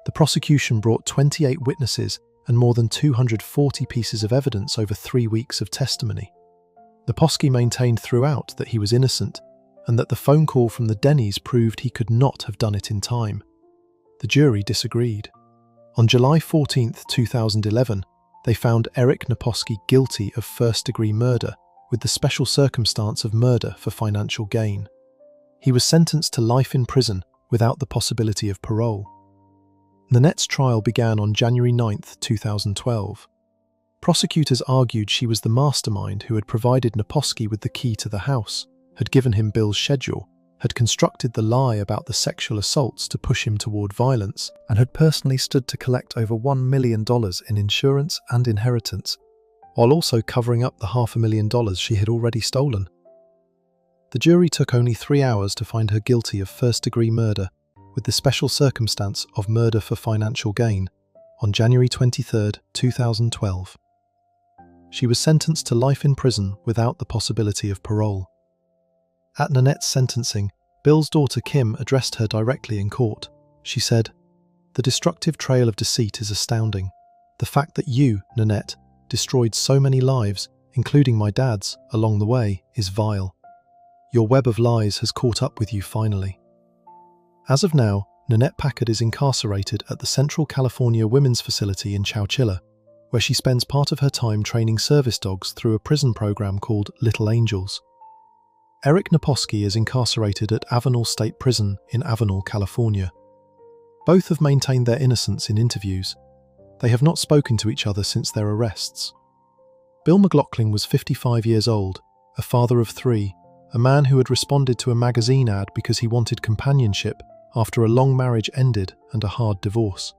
The prosecution brought 28 witnesses and more than 240 pieces of evidence over 3 weeks of testimony. Naposki maintained throughout that he was innocent and that the phone call from the Denny's proved he could not have done it in time. The jury disagreed. On July 14, 2011, they found Eric Naposki guilty of first-degree murder with the special circumstance of murder for financial gain. He was sentenced to life in prison without the possibility of parole. Nanette's trial began on January 9, 2012. Prosecutors argued she was the mastermind who had provided Naposki with the key to the house, had given him Bill's schedule, had constructed the lie about the sexual assaults to push him toward violence, and had personally stood to collect over $1 million in insurance and inheritance, while also covering up the $500,000 she had already stolen. The jury took only 3 hours to find her guilty of first-degree murder with the special circumstance of murder for financial gain on January 23, 2012. She was sentenced to life in prison without the possibility of parole. At Nanette's sentencing, Bill's daughter Kim addressed her directly in court. She said, "The destructive trail of deceit is astounding. The fact that you, Nanette, destroyed so many lives, including my dad's, along the way, is vile. Your web of lies has caught up with you finally." As of now, Nanette Packard is incarcerated at the Central California Women's Facility in Chowchilla, where she spends part of her time training service dogs through a prison program called Little Angels. Eric Naposki is incarcerated at Avenal State Prison in Avenal, California. Both have maintained their innocence in interviews. They have not spoken to each other since their arrests. Bill McLaughlin was 55 years old, a father of 3, a man who had responded to a magazine ad because he wanted companionship after a long marriage ended and a hard divorce.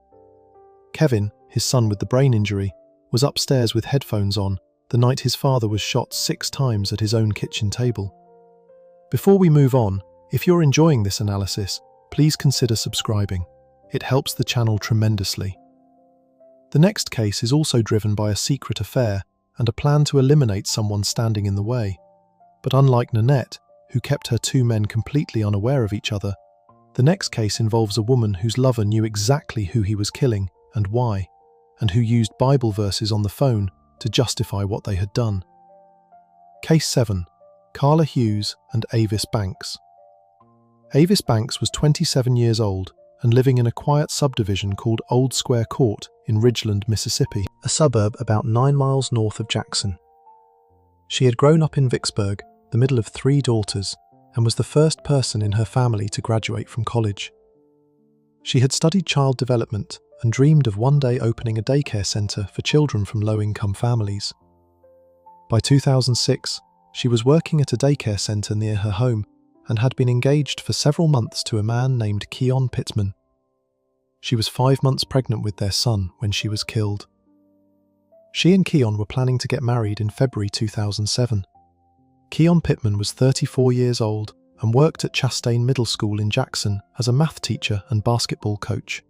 Kevin, his son with the brain injury, was upstairs with headphones on, the night his father was shot 6 times at his own kitchen table. Before we move on, if you're enjoying this analysis, please consider subscribing. It helps the channel tremendously. The next case is also driven by a secret affair and a plan to eliminate someone standing in the way. But unlike Nanette, who kept her 2 men completely unaware of each other, the next case involves a woman whose lover knew exactly who he was killing and why, and who used Bible verses on the phone to justify what they had done. Case 7. Carla Hughes and Avis Banks. Avis Banks was 27 years old and living in a quiet subdivision called Old Square Court in Ridgeland, Mississippi, a suburb about 9 miles north of Jackson. She had grown up in Vicksburg, the middle of 3 daughters, and was the first person in her family to graduate from college. She had studied child development and dreamed of one day opening a daycare center for children from low-income families. By 2006, she was working at a daycare center near her home and had been engaged for several months to a man named Keon Pittman. She was 5 months pregnant with their son when she was killed. She and Keon were planning to get married in February 2007. Keon Pittman was 34 years old and worked at Chastain Middle School in Jackson as a math teacher and basketball coach.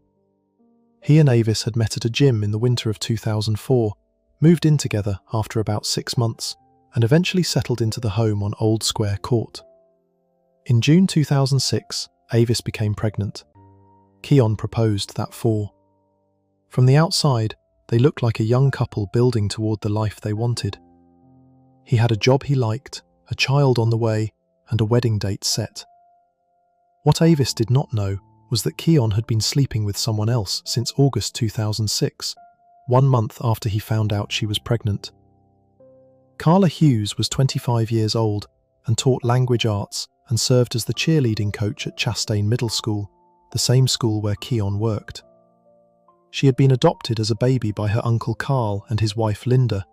He and Avis had met at a gym in the winter of 2004, moved in together after about 6 months, and eventually settled into the home on Old Square Court. In June 2006, Avis became pregnant. Keon proposed that fall. From the outside, they looked like a young couple building toward the life they wanted. He had a job he liked, a child on the way, and a wedding date set. What Avis did not know was that Keon had been sleeping with someone else since August 2006, 1 month after he found out she was pregnant. Carla Hughes was 25 years old and taught language arts and served as the cheerleading coach at Chastain Middle School, the same school where Keon worked. She had been adopted as a baby by her uncle Carl and his wife Linda,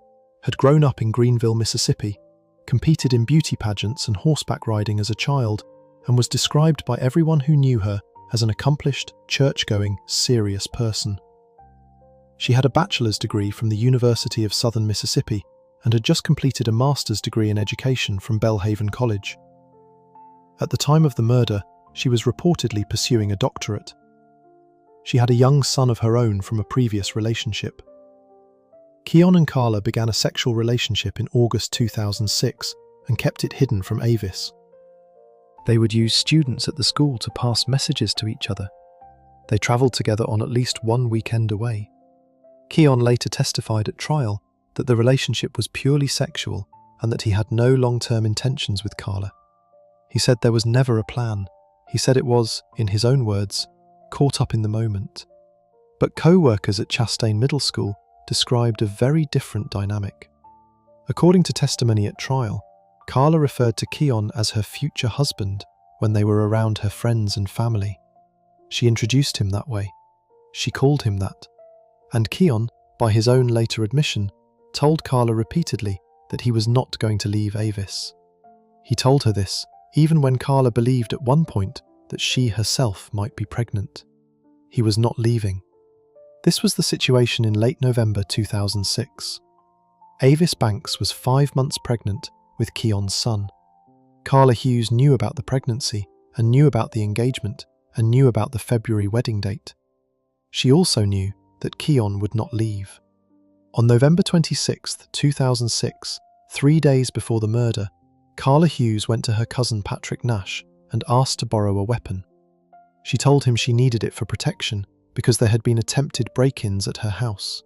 had grown up in Greenville, Mississippi, competed in beauty pageants and horseback riding as a child, and was described by everyone who knew her as an accomplished, church-going, serious person. She had a bachelor's degree from the University of Southern Mississippi and had just completed a master's degree in education from Belhaven College. At the time of the murder, she was reportedly pursuing a doctorate. She had a young son of her own from a previous relationship. Keon and Carla began a sexual relationship in August 2006 and kept it hidden from Avis. They would use students at the school to pass messages to each other. They travelled together on at least 1 weekend away. Keon later testified at trial that the relationship was purely sexual and that he had no long-term intentions with Carla. He said there was never a plan. He said it was, in his own words, caught up in the moment. But co-workers at Chastain Middle School described a very different dynamic. According to testimony at trial, Carla referred to Keon as her future husband when they were around her friends and family. She introduced him that way. She called him that. And Keon, by his own later admission, told Carla repeatedly that he was not going to leave Avis. He told her this even when Carla believed at one point that she herself might be pregnant. He was not leaving. This was the situation in late November 2006. Avis Banks was 5 months pregnant with Keon's son. Carla Hughes knew about the pregnancy and knew about the engagement and knew about the February wedding date. She also knew that Keon would not leave. On November 26, 2006, 3 days before the murder, Carla Hughes went to her cousin Patrick Nash and asked to borrow a weapon. She told him she needed it for protection because there had been attempted break-ins at her house.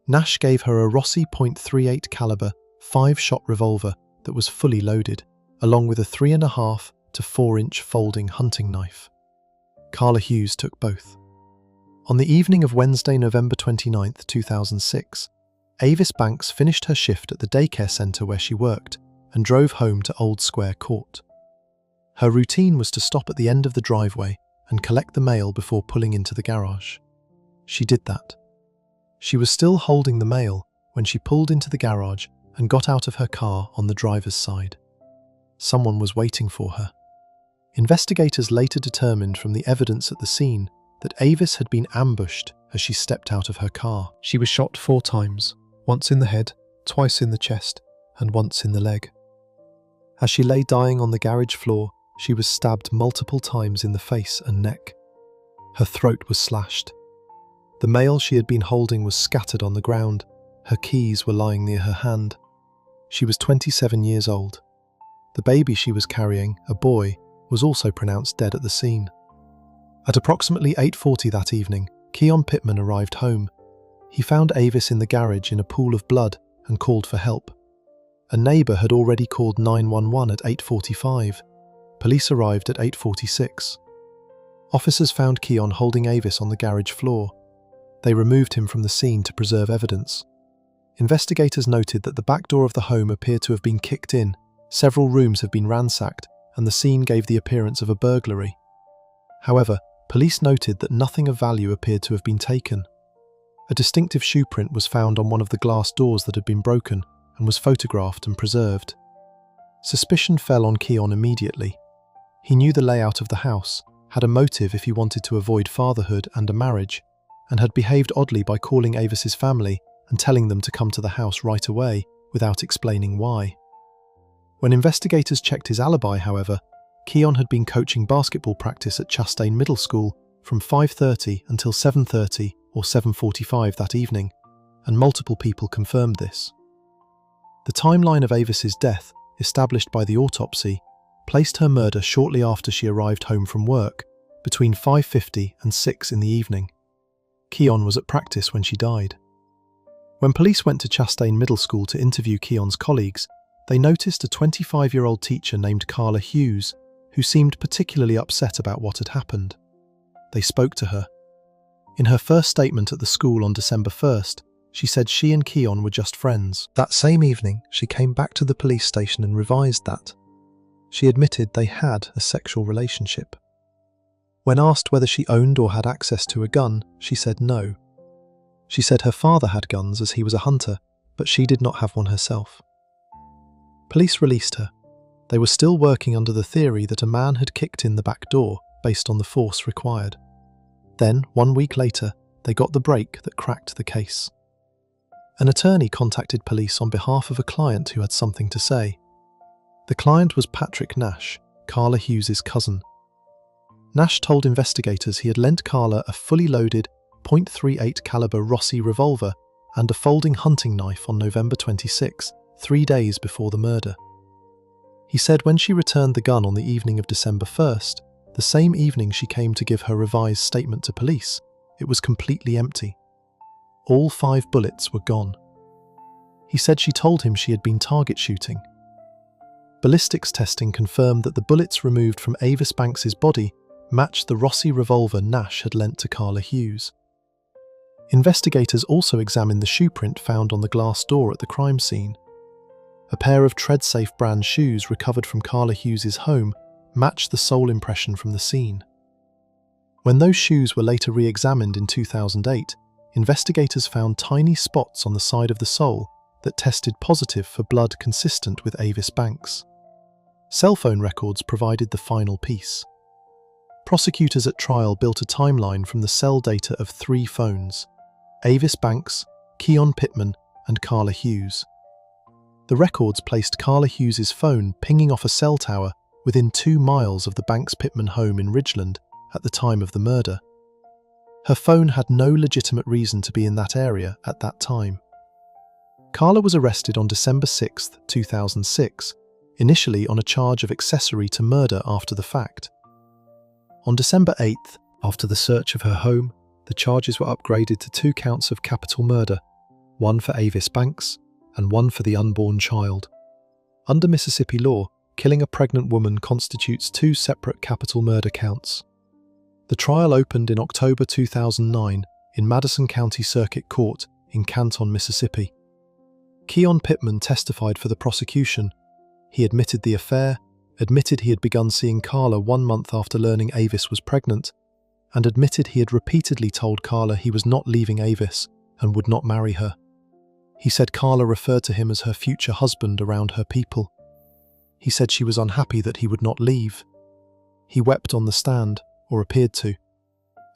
Nash gave her a Rossi .38 caliber 5-shot revolver that was fully loaded, along with a 3.5 to 4-inch folding hunting knife. Carla Hughes took both. On the evening of Wednesday, November 29, 2006, Avis Banks finished her shift at the daycare centre where she worked and drove home to Old Square Court. Her routine was to stop at the end of the driveway and collect the mail before pulling into the garage. She did that. She was still holding the mail when she pulled into the garage and got out of her car on the driver's side. Someone was waiting for her. Investigators later determined from the evidence at the scene that Avis had been ambushed as she stepped out of her car. She was shot 4 times, once in the head, twice in the chest and once in the leg. As she lay dying on the garage floor, she was stabbed multiple times in the face and neck. Her throat was slashed. The mail she had been holding was scattered on the ground. Her keys were lying near her hand. She was 27 years old. The baby she was carrying, a boy, was also pronounced dead at the scene. At approximately 8:40 that evening, Keon Pittman arrived home. He found Avis in the garage in a pool of blood and called for help. A neighbour had already called 911 at 8:45. Police arrived at 8:46. Officers found Keon holding Avis on the garage floor. They removed him from the scene to preserve evidence. Investigators noted that the back door of the home appeared to have been kicked in, several rooms have been ransacked, and the scene gave the appearance of a burglary. However, police noted that nothing of value appeared to have been taken. A distinctive shoe print was found on one of the glass doors that had been broken and was photographed and preserved. Suspicion fell on Keon immediately. He knew the layout of the house, had a motive if he wanted to avoid fatherhood and a marriage, and had behaved oddly by calling Avis's family and telling them to come to the house right away without explaining why. When investigators checked his alibi, however, Keon had been coaching basketball practice at Chastain Middle School from 5:30 until 7:30 or 7:45 that evening, and multiple people confirmed this. The timeline of Avis's death, established by the autopsy, placed her murder shortly after she arrived home from work, between 5:50 and 6 in the evening. Keon was at practice when she died. When police went to Chastain Middle School to interview Keon's colleagues, they noticed a 25-year-old teacher named Carla Hughes, who seemed particularly upset about what had happened. They spoke to her. In her first statement at the school on December 1st, she said she and Keon were just friends. That same evening, she came back to the police station and revised that. She admitted they had a sexual relationship. When asked whether she owned or had access to a gun, she said no. She said her father had guns as he was a hunter, but she did not have one herself. Police released her. They were still working under the theory that a man had kicked in the back door based on the force required. Then, 1 week later, they got the break that cracked the case. An attorney contacted police on behalf of a client who had something to say. The client was Patrick Nash, Carla Hughes' cousin. Nash told investigators he had lent Carla a fully loaded .38 caliber Rossi revolver and a folding hunting knife on November 26, 3 days before the murder. He said when she returned the gun on the evening of December 1st, the same evening she came to give her revised statement to police, it was completely empty. All 5 bullets were gone. He said she told him she had been target shooting. Ballistics testing confirmed that the bullets removed from Avis Banks's body matched the Rossi revolver Nash had lent to Carla Hughes. Investigators also examined the shoe print found on the glass door at the crime scene. A pair of TreadSafe brand shoes recovered from Carla Hughes' home matched the sole impression from the scene. When those shoes were later re-examined in 2008, investigators found tiny spots on the side of the sole that tested positive for blood consistent with Avis Banks. Cell phone records provided the final piece. Prosecutors at trial built a timeline from the cell data of 3 phones: Avis Banks, Keon Pittman, and Carla Hughes. The records placed Carla Hughes' phone pinging off a cell tower within 2 miles of the Banks-Pittman home in Ridgeland at the time of the murder. Her phone had no legitimate reason to be in that area at that time. Carla was arrested on December 6, 2006, initially on a charge of accessory to murder after the fact. On December 8th, after the search of her home, the charges were upgraded to 2 counts of capital murder, 1 for Avis Banks and 1 for the unborn child. Under Mississippi law, killing a pregnant woman constitutes 2 separate capital murder counts. The trial opened in October 2009 in Madison County Circuit Court in Canton, Mississippi. Keon Pittman testified for the prosecution. He admitted the affair, admitted he had begun seeing Carla 1 month after learning Avis was pregnant, and admitted he had repeatedly told Carla he was not leaving Avis and would not marry her. He said Carla referred to him as her future husband around her people. He said she was unhappy that he would not leave. He wept on the stand, or appeared to.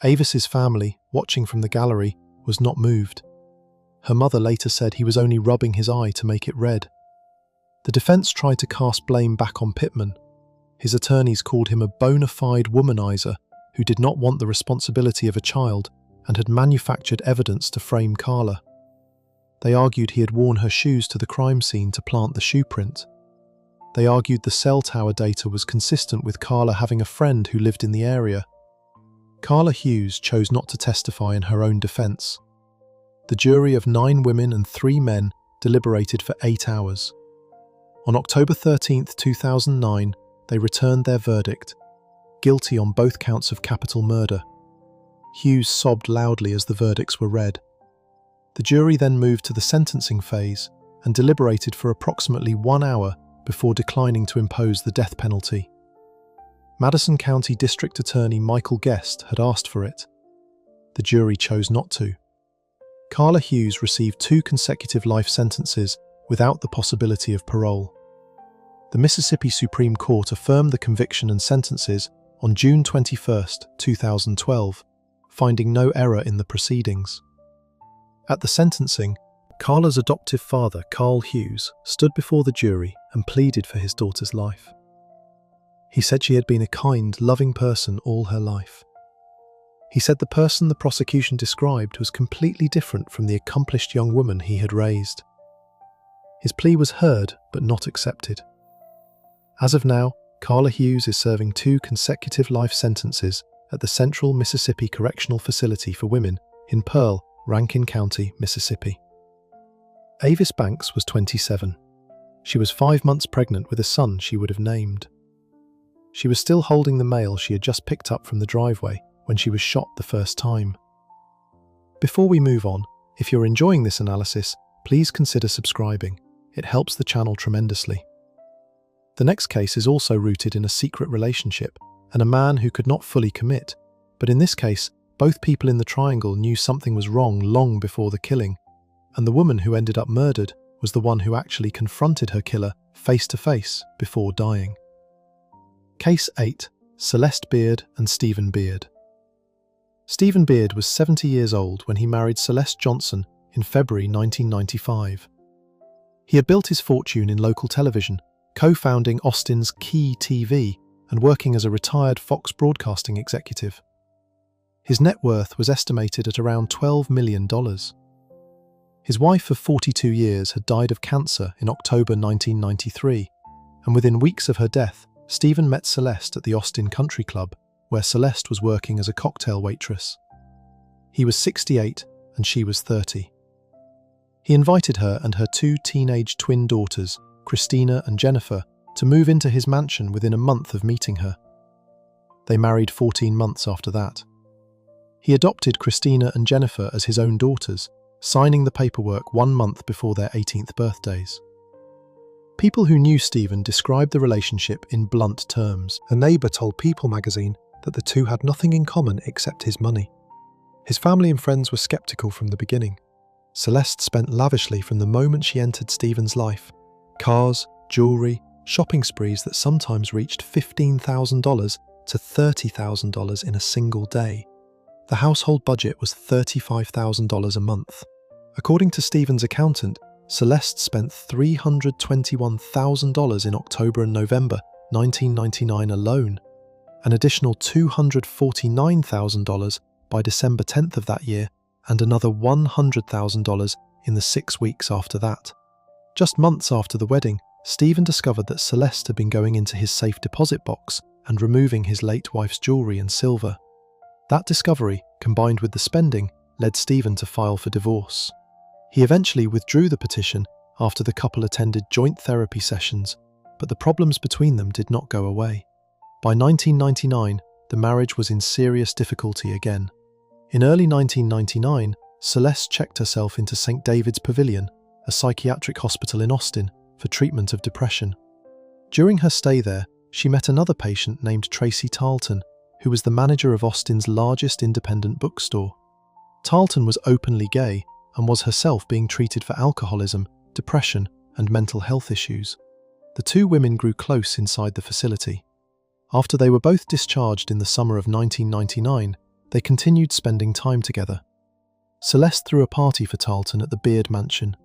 Avis's family, watching from the gallery, was not moved. Her mother later said he was only rubbing his eye to make it red. The defense tried to cast blame back on Pittman. His attorneys called him a bona fide womanizer who did not want the responsibility of a child and had manufactured evidence to frame Carla. They argued he had worn her shoes to the crime scene to plant the shoe print. They argued the cell tower data was consistent with Carla having a friend who lived in the area. Carla Hughes chose not to testify in her own defense. The jury of 9 women and 3 men deliberated for 8 hours. On October 13, 2009, they returned their verdict, guilty on both counts of capital murder. Hughes sobbed loudly as the verdicts were read. The jury then moved to the sentencing phase and deliberated for approximately 1 hour before declining to impose the death penalty. Madison County District Attorney Michael Guest had asked for it. The jury chose not to. Carla Hughes received 2 consecutive life sentences without the possibility of parole. The Mississippi Supreme Court affirmed the conviction and sentences on June 21, 2012, finding no error in the proceedings. At the sentencing, Carla's adoptive father, Carl Hughes, stood before the jury and pleaded for his daughter's life. He said she had been a kind, loving person all her life. He said the person the prosecution described was completely different from the accomplished young woman he had raised. His plea was heard but not accepted. As of now, Carla Hughes is serving 2 consecutive life sentences at the Central Mississippi Correctional Facility for Women in Pearl, Rankin County, Mississippi. Avis Banks was 27. She was 5 months pregnant with a son she would have named. She was still holding the male she had just picked up from the driveway when she was shot the first time. Before we move on, if you're enjoying this analysis, please consider subscribing. It helps the channel tremendously. The next case is also rooted in a secret relationship and a man who could not fully commit, but in this case, both people in the triangle knew something was wrong long before the killing, and the woman who ended up murdered was the one who actually confronted her killer face to face before dying. Case 8. Celeste Beard and Stephen Beard. Stephen Beard was 70 years old when he married Celeste Johnson in February 1995. He had built his fortune in local television, co-founding Austin's Key TV and working as a retired Fox broadcasting executive. His net worth was estimated at around $12 million. His wife of 42 years had died of cancer in October 1993, and within weeks of her death, Stephen met Celeste at the Austin Country Club, where Celeste was working as a cocktail waitress. He was 68 and she was 30. He invited her and her 2 teenage twin daughters, Christina and Jennifer, to move into his mansion within a month of meeting her. They married 14 months after that. He adopted Christina and Jennifer as his own daughters, signing the paperwork 1 month before their 18th birthdays. People who knew Stephen described the relationship in blunt terms. A neighbour told People magazine that the two had nothing in common except his money. His family and friends were sceptical from the beginning. Celeste spent lavishly from the moment she entered Stephen's life. Cars, jewellery, shopping sprees that sometimes reached $15,000 to $30,000 in a single day. The household budget was $35,000 a month. According to Stephen's accountant, Celeste spent $321,000 in October and November 1999 alone, an additional $249,000 by December 10th of that year, and another $100,000 in the 6 weeks after that. Just months after the wedding, Stephen discovered that Celeste had been going into his safe deposit box and removing his late wife's jewellery and silver. That discovery, combined with the spending, led Stephen to file for divorce. He eventually withdrew the petition after the couple attended joint therapy sessions, but the problems between them did not go away. By 1999, the marriage was in serious difficulty again. In early 1999, Celeste checked herself into St. David's Pavilion, a psychiatric hospital in Austin, for treatment of depression. During her stay there, she met another patient named Tracy Tarleton, who was the manager of Austin's largest independent bookstore. Tarleton was openly gay and was herself being treated for alcoholism, depression, and mental health issues. The 2 women grew close inside the facility. After they were both discharged in the summer of 1999, they continued spending time together. Celeste threw a party for Tarleton at the Beard mansion.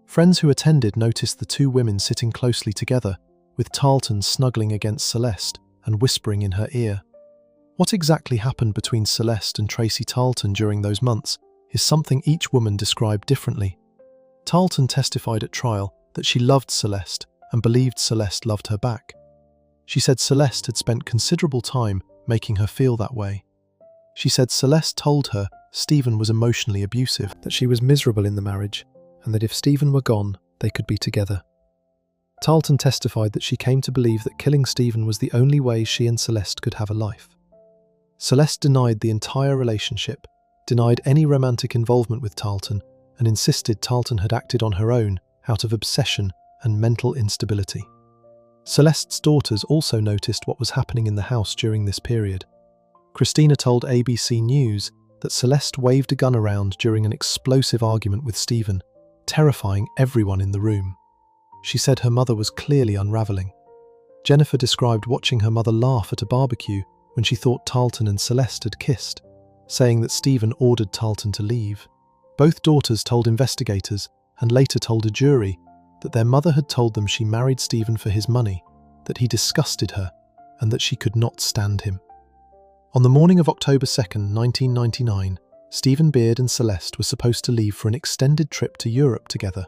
Friends who attended noticed the two women sitting closely together, with Tarleton snuggling against Celeste and whispering in her ear. What exactly happened between Celeste and Tracy Tarleton during those months is something each woman described differently. Tarleton testified at trial that she loved Celeste and believed Celeste loved her back. She said Celeste had spent considerable time making her feel that way. She said Celeste told her Stephen was emotionally abusive, that she was miserable in the marriage, and that if Stephen were gone, they could be together. Tarleton testified that she came to believe that killing Stephen was the only way she and Celeste could have a life. Celeste denied the entire relationship, denied any romantic involvement with Tarleton, and insisted Tarleton had acted on her own out of obsession and mental instability. Celeste's daughters also noticed what was happening in the house during this period. Christina told ABC News that Celeste waved a gun around during an explosive argument with Stephen, terrifying everyone in the room. She said her mother was clearly unraveling. Jennifer described watching her mother laugh at a barbecue when she thought Tarleton and Celeste had kissed, saying that Stephen ordered Tarleton to leave. Both daughters told investigators, and later told a jury, that their mother had told them she married Stephen for his money, that he disgusted her, and that she could not stand him. On the morning of October 2nd, 1999, Stephen Beard and Celeste were supposed to leave for an extended trip to Europe together.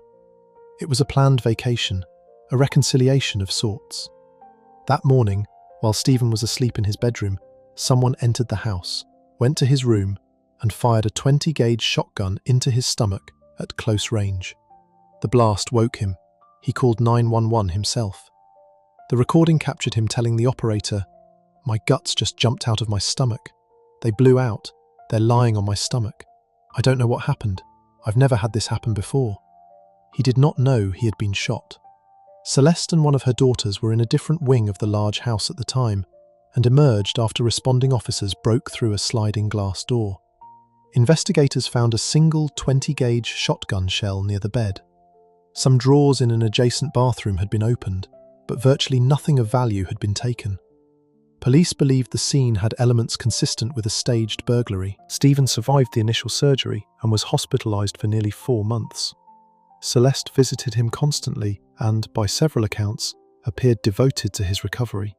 It was a planned vacation, a reconciliation of sorts. That morning, while Stephen was asleep in his bedroom, someone entered the house, went to his room, and fired a 20-gauge shotgun into his stomach at close range. The blast woke him. He called 911 himself. The recording captured him telling the operator, "My guts just jumped out of my stomach. They blew out. They're lying on my stomach. I don't know what happened. I've never had this happen before." He did not know he had been shot. Celeste and one of her daughters were in a different wing of the large house at the time, and emerged after responding officers broke through a sliding glass door. Investigators found a single 20-gauge shotgun shell near the bed. Some drawers in an adjacent bathroom had been opened, but virtually nothing of value had been taken. Police believed the scene had elements consistent with a staged burglary. Stephen survived the initial surgery and was hospitalized for nearly 4 months. Celeste visited him constantly and, by several accounts, appeared devoted to his recovery.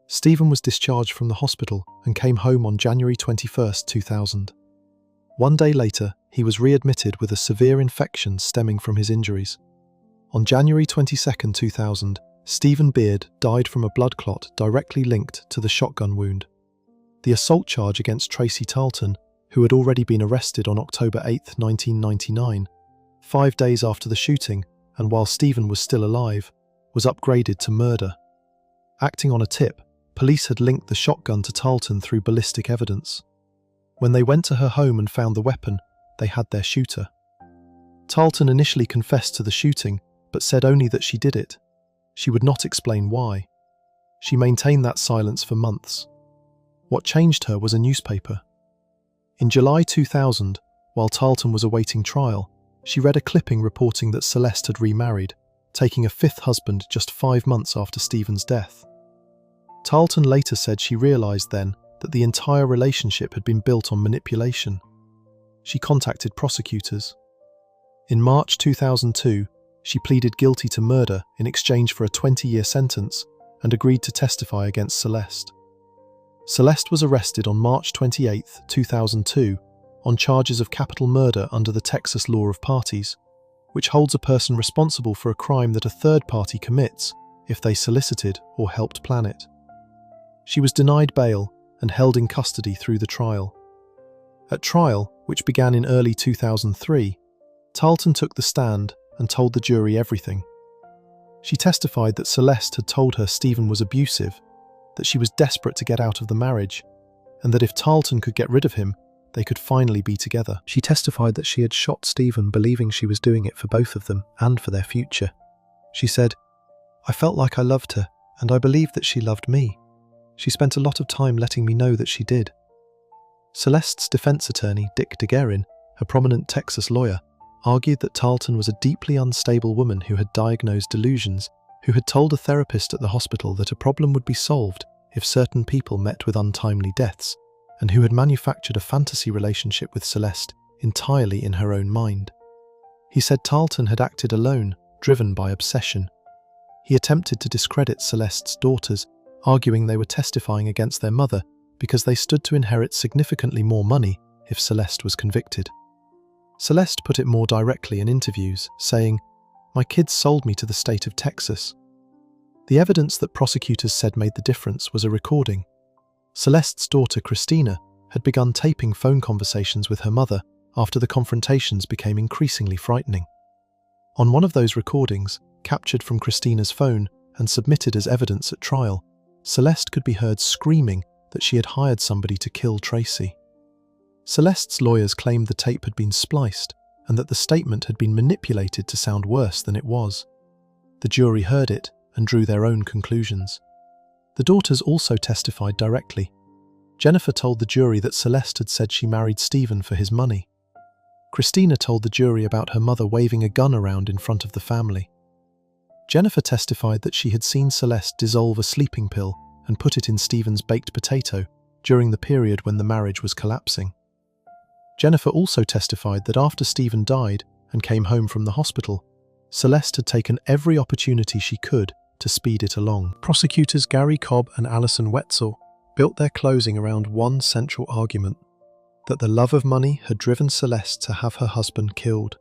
Stephen was discharged from the hospital and came home on January 21, 2000. 1 day later, he was readmitted with a severe infection stemming from his injuries. On January 22, 2000, Stephen Beard died from a blood clot directly linked to the shotgun wound. The assault charge against Tracy Tarleton, who had already been arrested on October 8, 1999, 5 days after the shooting, and while Stephen was still alive, was upgraded to murder. Acting on a tip, police had linked the shotgun to Tarleton through ballistic evidence. When they went to her home and found the weapon, they had their shooter. Tarleton initially confessed to the shooting, but said only that she did it. She would not explain why. She maintained that silence for months. What changed her was a newspaper. In July 2000, while Tarleton was awaiting trial, she read a clipping reporting that Celeste had remarried, taking a 5th husband just 5 months after Stephen's death. Tarleton later said she realised then that the entire relationship had been built on manipulation. She contacted prosecutors. In March 2002, she pleaded guilty to murder in exchange for a 20-year sentence and agreed to testify against Celeste. Celeste was arrested on March 28, 2002, on charges of capital murder under the Texas law of parties, which holds a person responsible for a crime that a third party commits if they solicited or helped plan it. She was denied bail and held in custody through the trial. At trial, which began in early 2003, Tarleton took the stand and told the jury everything. She testified that Celeste had told her Stephen was abusive, that she was desperate to get out of the marriage, and that if Tarleton could get rid of him, they could finally be together. She testified that she had shot Stephen believing she was doing it for both of them and for their future. She said, "I felt like I loved her, and I believed that she loved me. She spent a lot of time letting me know that she did." Celeste's defense attorney, Dick DeGuerin, a prominent Texas lawyer, argued that Tarleton was a deeply unstable woman who had diagnosed delusions, who had told a therapist at the hospital that a problem would be solved if certain people met with untimely deaths, and who had manufactured a fantasy relationship with Celeste entirely in her own mind. He said Tarleton had acted alone, driven by obsession. He attempted to discredit Celeste's daughters, arguing they were testifying against their mother because they stood to inherit significantly more money if Celeste was convicted. Celeste put it more directly in interviews, saying, "My kids sold me to the state of Texas." The evidence that prosecutors said made the difference was a recording. Celeste's daughter, Christina, had begun taping phone conversations with her mother after the confrontations became increasingly frightening. On one of those recordings, captured from Christina's phone and submitted as evidence at trial, Celeste could be heard screaming that she had hired somebody to kill Tracy. Celeste's lawyers claimed the tape had been spliced and that the statement had been manipulated to sound worse than it was. The jury heard it and drew their own conclusions. The daughters also testified directly. Jennifer told the jury that Celeste had said she married Stephen for his money. Christina told the jury about her mother waving a gun around in front of the family. Jennifer testified that she had seen Celeste dissolve a sleeping pill and put it in Stephen's baked potato during the period when the marriage was collapsing. Jennifer also testified that after Stephen died and came home from the hospital, Celeste had taken every opportunity she could to speed it along. Prosecutors Gary Cobb and Alison Wetzel built their closing around one central argument: that the love of money had driven Celeste to have her husband killed.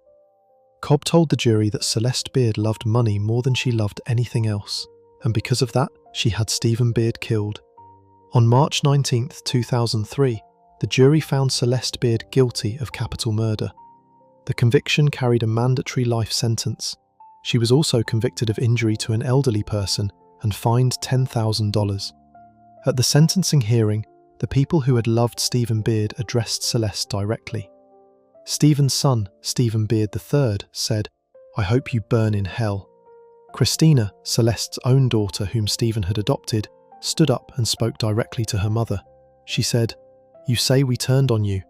Cobb told the jury that Celeste Beard loved money more than she loved anything else, and because of that, she had Stephen Beard killed. On March 19, 2003, the jury found Celeste Beard guilty of capital murder. The conviction carried a mandatory life sentence. She was also convicted of injury to an elderly person and fined $10,000. At the sentencing hearing, the people who had loved Stephen Beard addressed Celeste directly. Stephen's son, Stephen Beard III, said, "I hope you burn in hell." Christina, Celeste's own daughter whom Stephen had adopted, stood up and spoke directly to her mother. She said, "You say we turned on you.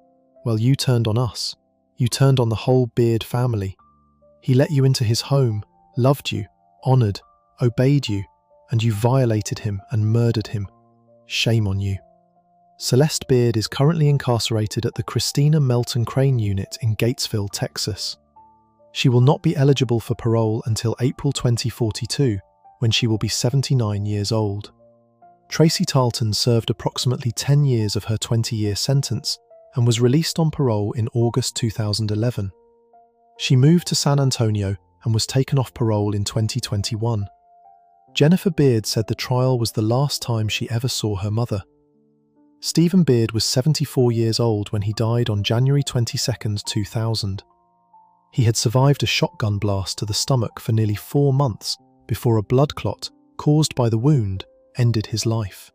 Well, you turned on us. You turned on the whole Beard family. He let you into his home, loved you, honoured, obeyed you, and you violated him and murdered him. Shame on you." Celeste Beard is currently incarcerated at the Christina Melton Crane Unit in Gatesville, Texas. She will not be eligible for parole until April 2042, when she will be 79 years old. Tracy Tarleton served approximately 10 years of her 20-year sentence and was released on parole in August 2011. She moved to San Antonio and was taken off parole in 2021. Jennifer Beard said the trial was the last time she ever saw her mother. Stephen Beard was 74 years old when he died on January 22, 2000. He had survived a shotgun blast to the stomach for nearly 4 months before a blood clot caused by the wound ended his life.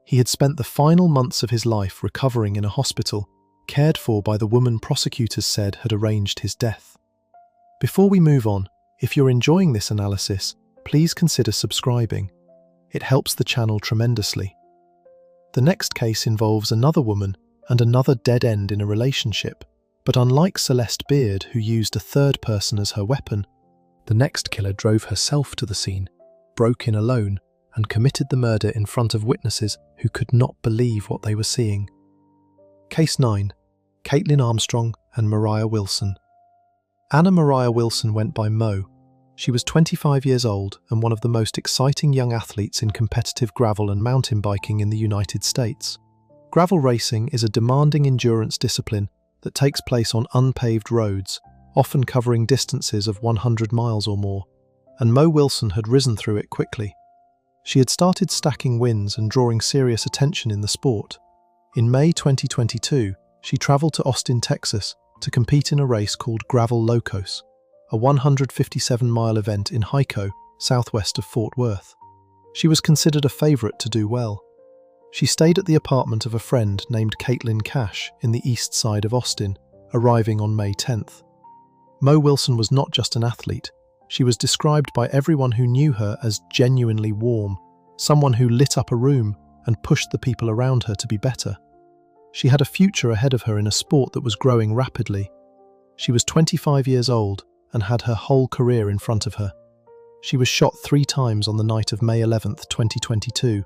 He had spent the final months of his life recovering in a hospital, cared for by the woman prosecutors said had arranged his death. Before we move on, if you're enjoying this analysis, please consider subscribing. It helps the channel tremendously. The next case involves another woman and another dead end in a relationship, but unlike Celeste Beard, who used a third person as her weapon, the next killer drove herself to the scene, broke in alone, and committed the murder in front of witnesses who could not believe what they were seeing. Case 9. Caitlyn Armstrong and Mariah Wilson. Anna Mariah Wilson went by Mo. She was 25 years old and one of the most exciting young athletes in competitive gravel and mountain biking in the United States. Gravel racing is a demanding endurance discipline that takes place on unpaved roads, often covering distances of 100 miles or more, and Mo Wilson had risen through it quickly. She had started stacking wins and drawing serious attention in the sport. In May 2022, she traveled to Austin, Texas, to compete in a race called Gravel Locos, a 157-mile event in Hico, southwest of Fort Worth. She was considered a favorite to do well. She stayed at the apartment of a friend named Caitlyn Cash in the east side of Austin, arriving on May 10th. Mo Wilson was not just an athlete. She was described by everyone who knew her as genuinely warm, someone who lit up a room and pushed the people around her to be better. She had a future ahead of her in a sport that was growing rapidly. She was 25 years old and had her whole career in front of her. She was shot 3 times on the night of May 11th, 2022,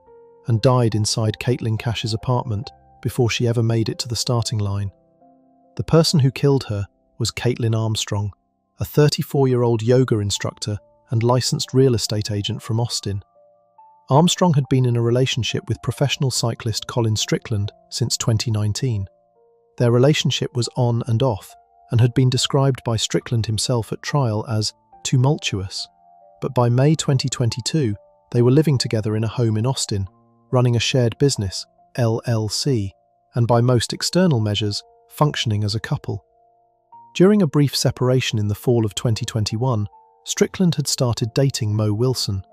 and died inside Caitlyn Cash's apartment before she ever made it to the starting line. The person who killed her was Caitlyn Armstrong, a 34-year-old yoga instructor and licensed real estate agent from Austin. Armstrong had been in a relationship with professional cyclist Colin Strickland since 2019. Their relationship was on and off, and had been described by Strickland himself at trial as tumultuous. But by May 2022, they were living together in a home in Austin, running a shared business, LLC, and by most external measures, functioning as a couple. During a brief separation in the fall of 2021, Strickland had started dating Mo Wilson.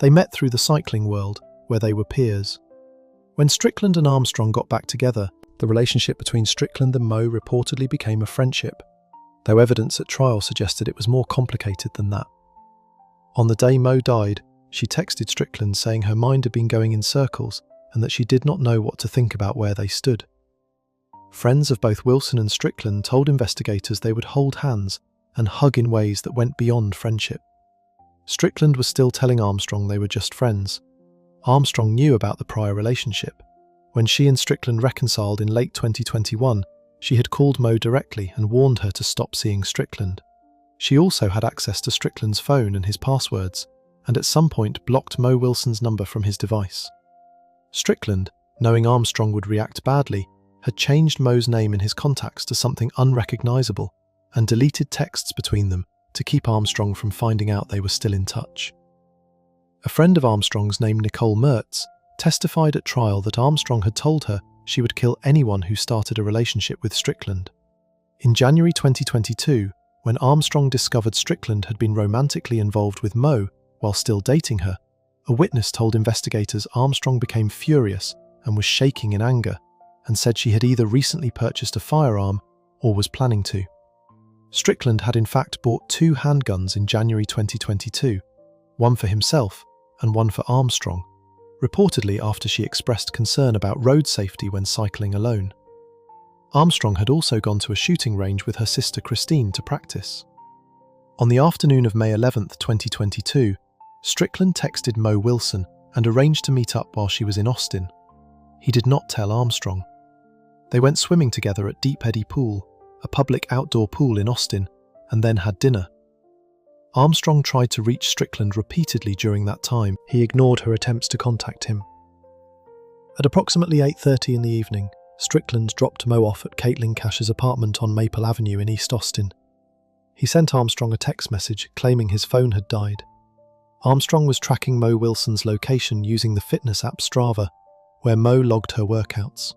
They met through the cycling world, where they were peers. When Strickland and Armstrong got back together, the relationship between Strickland and Mo reportedly became a friendship, though evidence at trial suggested it was more complicated than that. On the day Mo died, she texted Strickland saying her mind had been going in circles and that she did not know what to think about where they stood. Friends of both Wilson and Strickland told investigators they would hold hands and hug in ways that went beyond friendship. Strickland was still telling Armstrong they were just friends. Armstrong knew about the prior relationship. When she and Strickland reconciled in late 2021, she had called Mo directly and warned her to stop seeing Strickland. She also had access to Strickland's phone and his passwords, and at some point blocked Mo Wilson's number from his device. Strickland, knowing Armstrong would react badly, had changed Mo's name in his contacts to something unrecognisable and deleted texts between them to keep Armstrong from finding out they were still in touch. A friend of Armstrong's named Nicole Mertz testified at trial that Armstrong had told her she would kill anyone who started a relationship with Strickland. In January 2022, when Armstrong discovered Strickland had been romantically involved with Mo while still dating her, a witness told investigators Armstrong became furious and was shaking in anger, and said she had either recently purchased a firearm or was planning to. Strickland had in fact bought 2 handguns in January 2022, one for himself and one for Armstrong, reportedly after she expressed concern about road safety when cycling alone. Armstrong had also gone to a shooting range with her sister Christine to practice. On the afternoon of May 11, 2022, Strickland texted Mo Wilson and arranged to meet up while she was in Austin. He did not tell Armstrong. They went swimming together at Deep Eddy Pool, a public outdoor pool in Austin, and then had dinner. Armstrong tried to reach Strickland repeatedly during that time. He ignored her attempts to contact him. At approximately 8:30 in the evening, Strickland dropped Mo off at Caitlyn Cash's apartment on Maple Avenue in East Austin. He sent Armstrong a text message claiming his phone had died. Armstrong was tracking Mo Wilson's location using the fitness app Strava, where Mo logged her workouts.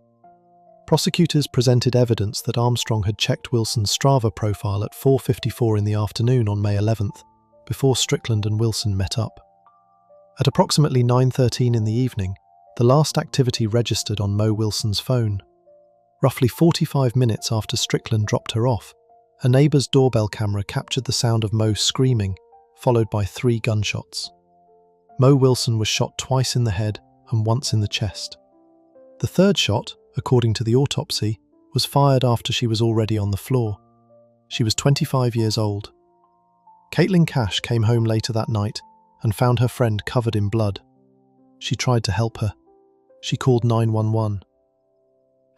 Prosecutors presented evidence that Armstrong had checked Wilson's Strava profile at 4:54 in the afternoon on May 11th, before Strickland and Wilson met up. At approximately 9:13 in the evening, the last activity registered on Mo Wilson's phone. Roughly 45 minutes after Strickland dropped her off, a neighbour's doorbell camera captured the sound of Mo screaming, followed by 3 gunshots. Mo Wilson was shot twice in the head and once in the chest. The third shot, according to the autopsy, was fired after she was already on the floor. She was 25 years old. Caitlyn Cash came home later that night and found her friend covered in blood. She tried to help her. She called 911.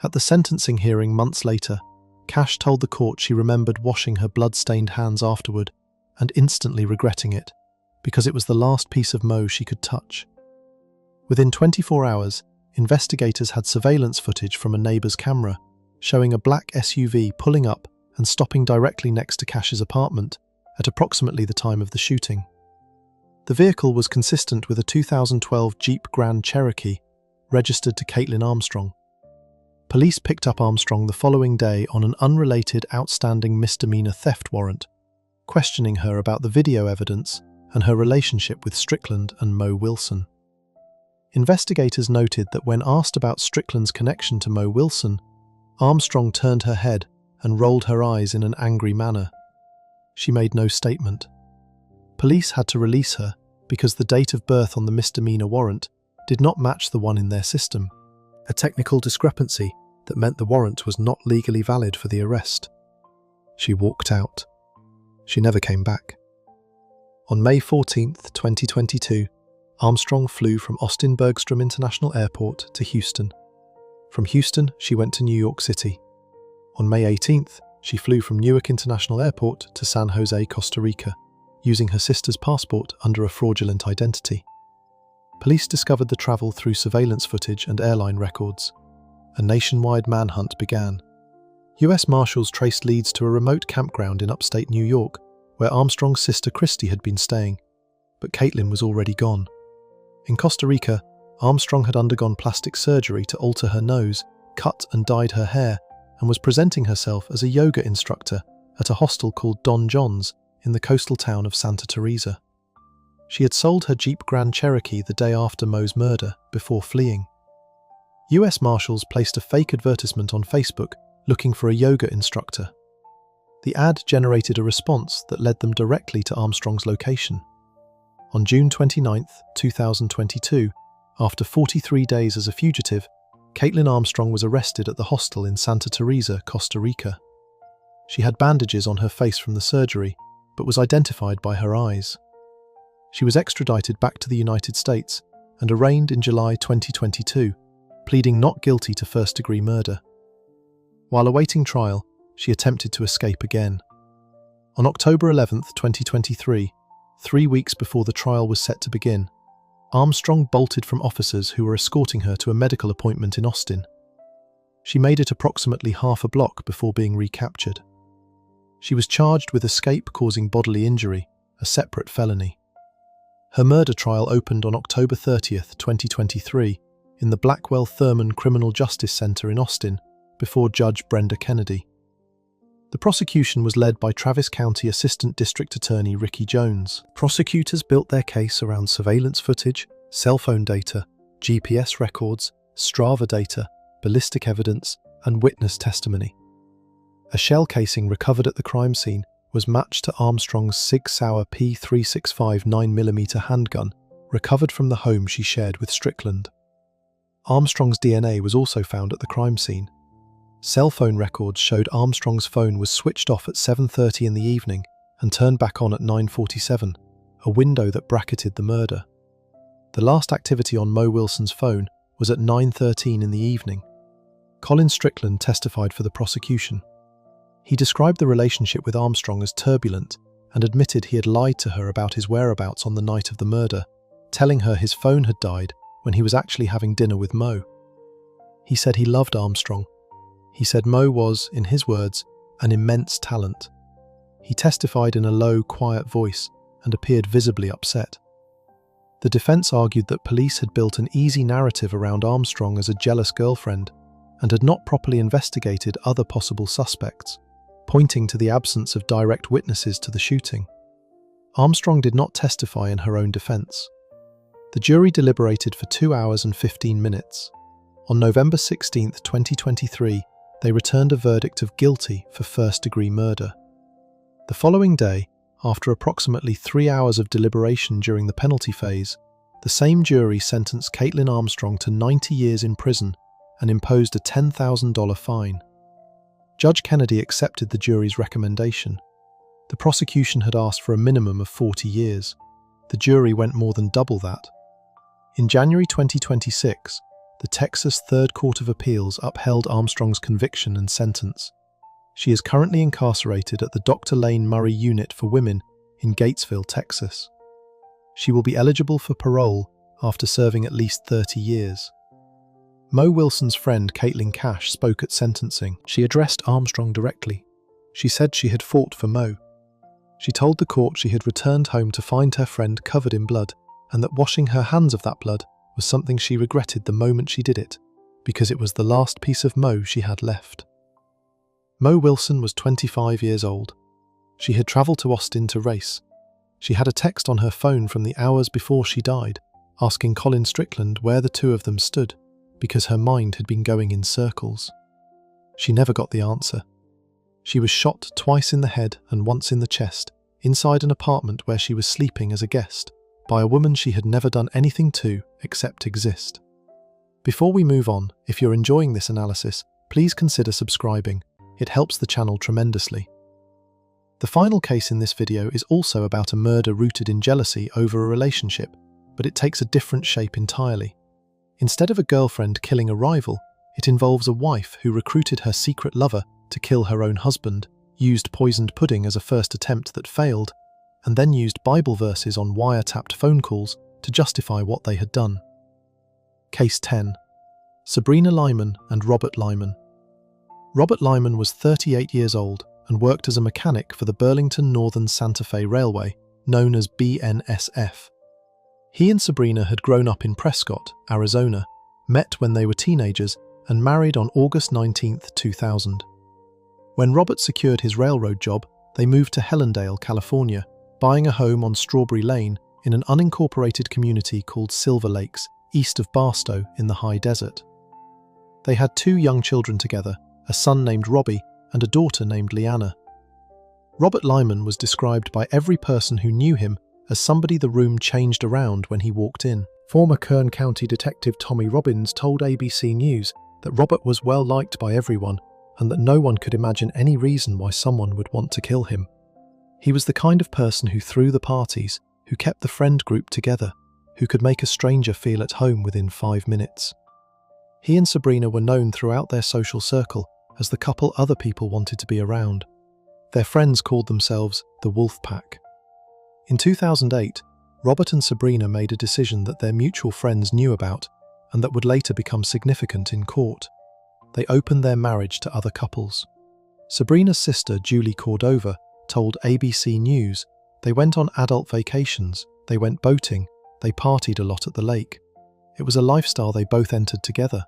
At the sentencing hearing months later, Cash told the court she remembered washing her blood-stained hands afterward and instantly regretting it, because it was the last piece of Mo she could touch. Within 24 hours, investigators had surveillance footage from a neighbour's camera showing a black SUV pulling up and stopping directly next to Cash's apartment at approximately the time of the shooting. The vehicle was consistent with a 2012 Jeep Grand Cherokee registered to Caitlyn Armstrong. Police picked up Armstrong the following day on an unrelated outstanding misdemeanor theft warrant, questioning her about the video evidence and her relationship with Strickland and Mo Wilson. Investigators noted that when asked about Strickland's connection to Mo Wilson, Armstrong turned her head and rolled her eyes in an angry manner. She made no statement. Police had to release her because the date of birth on the misdemeanor warrant did not match the one in their system, a technical discrepancy that meant the warrant was not legally valid for the arrest. She walked out. She never came back. On May 14, 2022, Armstrong flew from Austin Bergstrom International Airport to Houston. From Houston, she went to New York City. On May 18th, she flew from Newark International Airport to San Jose, Costa Rica, using her sister's passport under a fraudulent identity. Police discovered the travel through surveillance footage and airline records. A nationwide manhunt began. US Marshals traced leads to a remote campground in upstate New York, where Armstrong's sister Christy had been staying, but Caitlyn was already gone. In Costa Rica, Armstrong had undergone plastic surgery to alter her nose, cut and dyed her hair, and was presenting herself as a yoga instructor at a hostel called Don John's in the coastal town of Santa Teresa. She had sold her Jeep Grand Cherokee the day after Mo's murder before fleeing. US Marshals placed a fake advertisement on Facebook looking for a yoga instructor. The ad generated a response that led them directly to Armstrong's location. On June 29, 2022, after 43 days as a fugitive, Caitlyn Armstrong was arrested at the hostel in Santa Teresa, Costa Rica. She had bandages on her face from the surgery, but was identified by her eyes. She was extradited back to the United States and arraigned in July 2022, pleading not guilty to first-degree murder. While awaiting trial, she attempted to escape again. On October 11, 2023, 3 weeks before the trial was set to begin, Armstrong bolted from officers who were escorting her to a medical appointment in Austin. She made it approximately half a block before being recaptured. She was charged with escape causing bodily injury, a separate felony. Her murder trial opened on October 30, 2023, in the Blackwell Thurman Criminal Justice Center in Austin, before Judge Brenda Kennedy. The prosecution was led by Travis County Assistant District Attorney Ricky Jones. Prosecutors built their case around surveillance footage, cell phone data, GPS records, Strava data, ballistic evidence, and witness testimony. A shell casing recovered at the crime scene was matched to Armstrong's Sig Sauer P365 9mm handgun, recovered from the home she shared with Strickland. Armstrong's DNA was also found at the crime scene. Cell phone records showed Armstrong's phone was switched off at 7:30 in the evening and turned back on at 9:47, a window that bracketed the murder. The last activity on Mo Wilson's phone was at 9:13 in the evening. Colin Strickland testified for the prosecution. He described the relationship with Armstrong as turbulent and admitted he had lied to her about his whereabouts on the night of the murder, telling her his phone had died when he was actually having dinner with Mo. He said he loved Armstrong. He said Mo was, in his words, an immense talent. He testified in a low, quiet voice and appeared visibly upset. The defense argued that police had built an easy narrative around Armstrong as a jealous girlfriend and had not properly investigated other possible suspects, pointing to the absence of direct witnesses to the shooting. Armstrong did not testify in her own defense. The jury deliberated for 2 hours and 15 minutes. On November 16, 2023, they returned a verdict of guilty for first-degree murder. The following day, after approximately 3 hours of deliberation during the penalty phase, the same jury sentenced Caitlyn Armstrong to 90 years in prison and imposed a $10,000 fine. Judge Kennedy accepted the jury's recommendation. The prosecution had asked for a minimum of 40 years. The jury went more than double that. In January 2026, the Texas Third Court of Appeals upheld Armstrong's conviction and sentence. She is currently incarcerated at the Dr. Lane Murray Unit for Women in Gatesville, Texas. She will be eligible for parole after serving at least 30 years. Mo Wilson's friend Caitlin Cash spoke at sentencing. She addressed Armstrong directly. She said she had fought for Mo. She told the court she had returned home to find her friend covered in blood and that washing her hands of that blood was something she regretted the moment she did it, because it was the last piece of Mo she had left. Mo Wilson was 25 years old. She had travelled to Austin to race. She had a text on her phone from the hours before she died, asking Colin Strickland where the two of them stood, because her mind had been going in circles. She never got the answer. She was shot twice in the head and once in the chest, inside an apartment where she was sleeping as a guest, by a woman she had never done anything to except exist. Before we move on, if you're enjoying this analysis, please consider subscribing. It helps the channel tremendously. The final case in this video is also about a murder rooted in jealousy over a relationship, but it takes a different shape entirely. Instead of a girlfriend killing a rival, it involves a wife who recruited her secret lover to kill her own husband, used poisoned pudding as a first attempt that failed, and then used Bible verses on wiretapped phone calls to justify what they had done. Case 10. Sabrina Lyman and Robert Lyman. Robert Lyman was 38 years old and worked as a mechanic for the Burlington Northern Santa Fe Railway, known as BNSF. He and Sabrina had grown up in Prescott, Arizona, met when they were teenagers, and married on August 19, 2000. When Robert secured his railroad job, they moved to Helendale, California, buying a home on Strawberry Lane in an unincorporated community called Silver Lakes, east of Barstow in the high desert. They had 2 young children together, a son named Robbie and a daughter named Leanna. Robert Lyman was described by every person who knew him as somebody the room changed around when he walked in. Former Kern County Detective Tommy Robbins told ABC News that Robert was well liked by everyone and that no one could imagine any reason why someone would want to kill him. He was the kind of person who threw the parties, who kept the friend group together, who could make a stranger feel at home within 5 minutes. He and Sabrina were known throughout their social circle as the couple other people wanted to be around. Their friends called themselves the Wolf Pack. In 2008, Robert and Sabrina made a decision that their mutual friends knew about and that would later become significant in court. They opened their marriage to other couples. Sabrina's sister, Julie Cordova, told ABC News they went on adult vacations, they went boating, they partied a lot at the lake. It was a lifestyle they both entered together.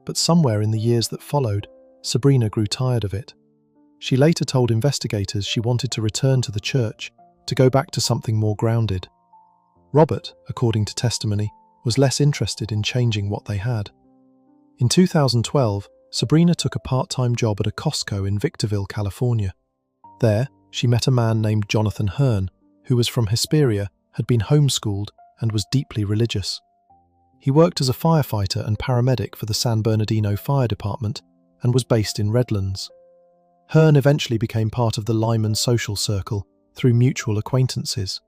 But somewhere in the years that followed, Sabrina grew tired of it. She later told investigators she wanted to return to the church, to go back to something more grounded. Robert, according to testimony, was less interested in changing what they had. In 2012, Sabrina took a part-time job at a Costco in Victorville, California. There, she met a man named Jonathan Hearn, who was from Hesperia, had been homeschooled, and was deeply religious. He worked as a firefighter and paramedic for the San Bernardino Fire Department and was based in Redlands. Hearn eventually became part of the Lyman social circle through mutual acquaintances.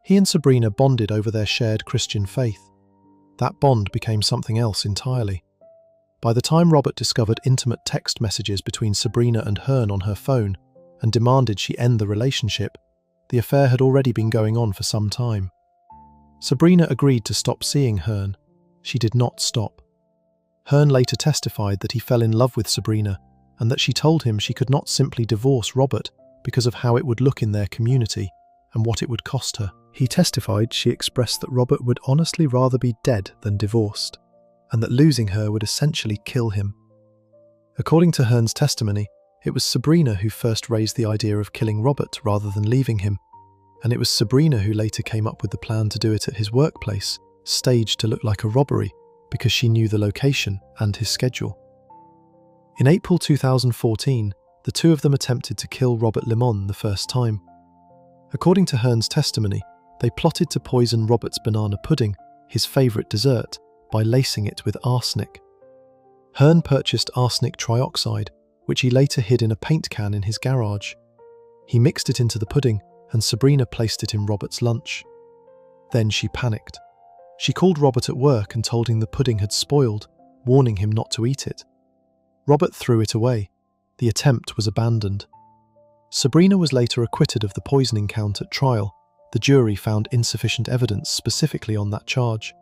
He and Sabrina bonded over their shared Christian faith. That bond became something else entirely. By the time Robert discovered intimate text messages between Sabrina and Hearn on her phone and demanded she end the relationship, the affair had already been going on for some time. Sabrina agreed to stop seeing Hearn. She did not stop. Hearn later testified that he fell in love with Sabrina and that she told him she could not simply divorce Robert because of how it would look in their community and what it would cost her. He testified she expressed that Robert would honestly rather be dead than divorced, and that losing her would essentially kill him. According to Hearn's testimony, it was Sabrina who first raised the idea of killing Robert rather than leaving him, and it was Sabrina who later came up with the plan to do it at his workplace, staged to look like a robbery because she knew the location and his schedule. In April 2014, the two of them attempted to kill Robert Lyman the first time. According to Hearn's testimony, they plotted to poison Robert's banana pudding, his favourite dessert, by lacing it with arsenic. Hearn purchased arsenic trioxide, which he later hid in a paint can in his garage. He mixed it into the pudding, and Sabrina placed it in Robert's lunch. Then she panicked. She called Robert at work and told him the pudding had spoiled, warning him not to eat it. Robert threw it away. The attempt was abandoned. Sabrina was later acquitted of the poisoning count at trial. The jury found insufficient evidence specifically on that charge.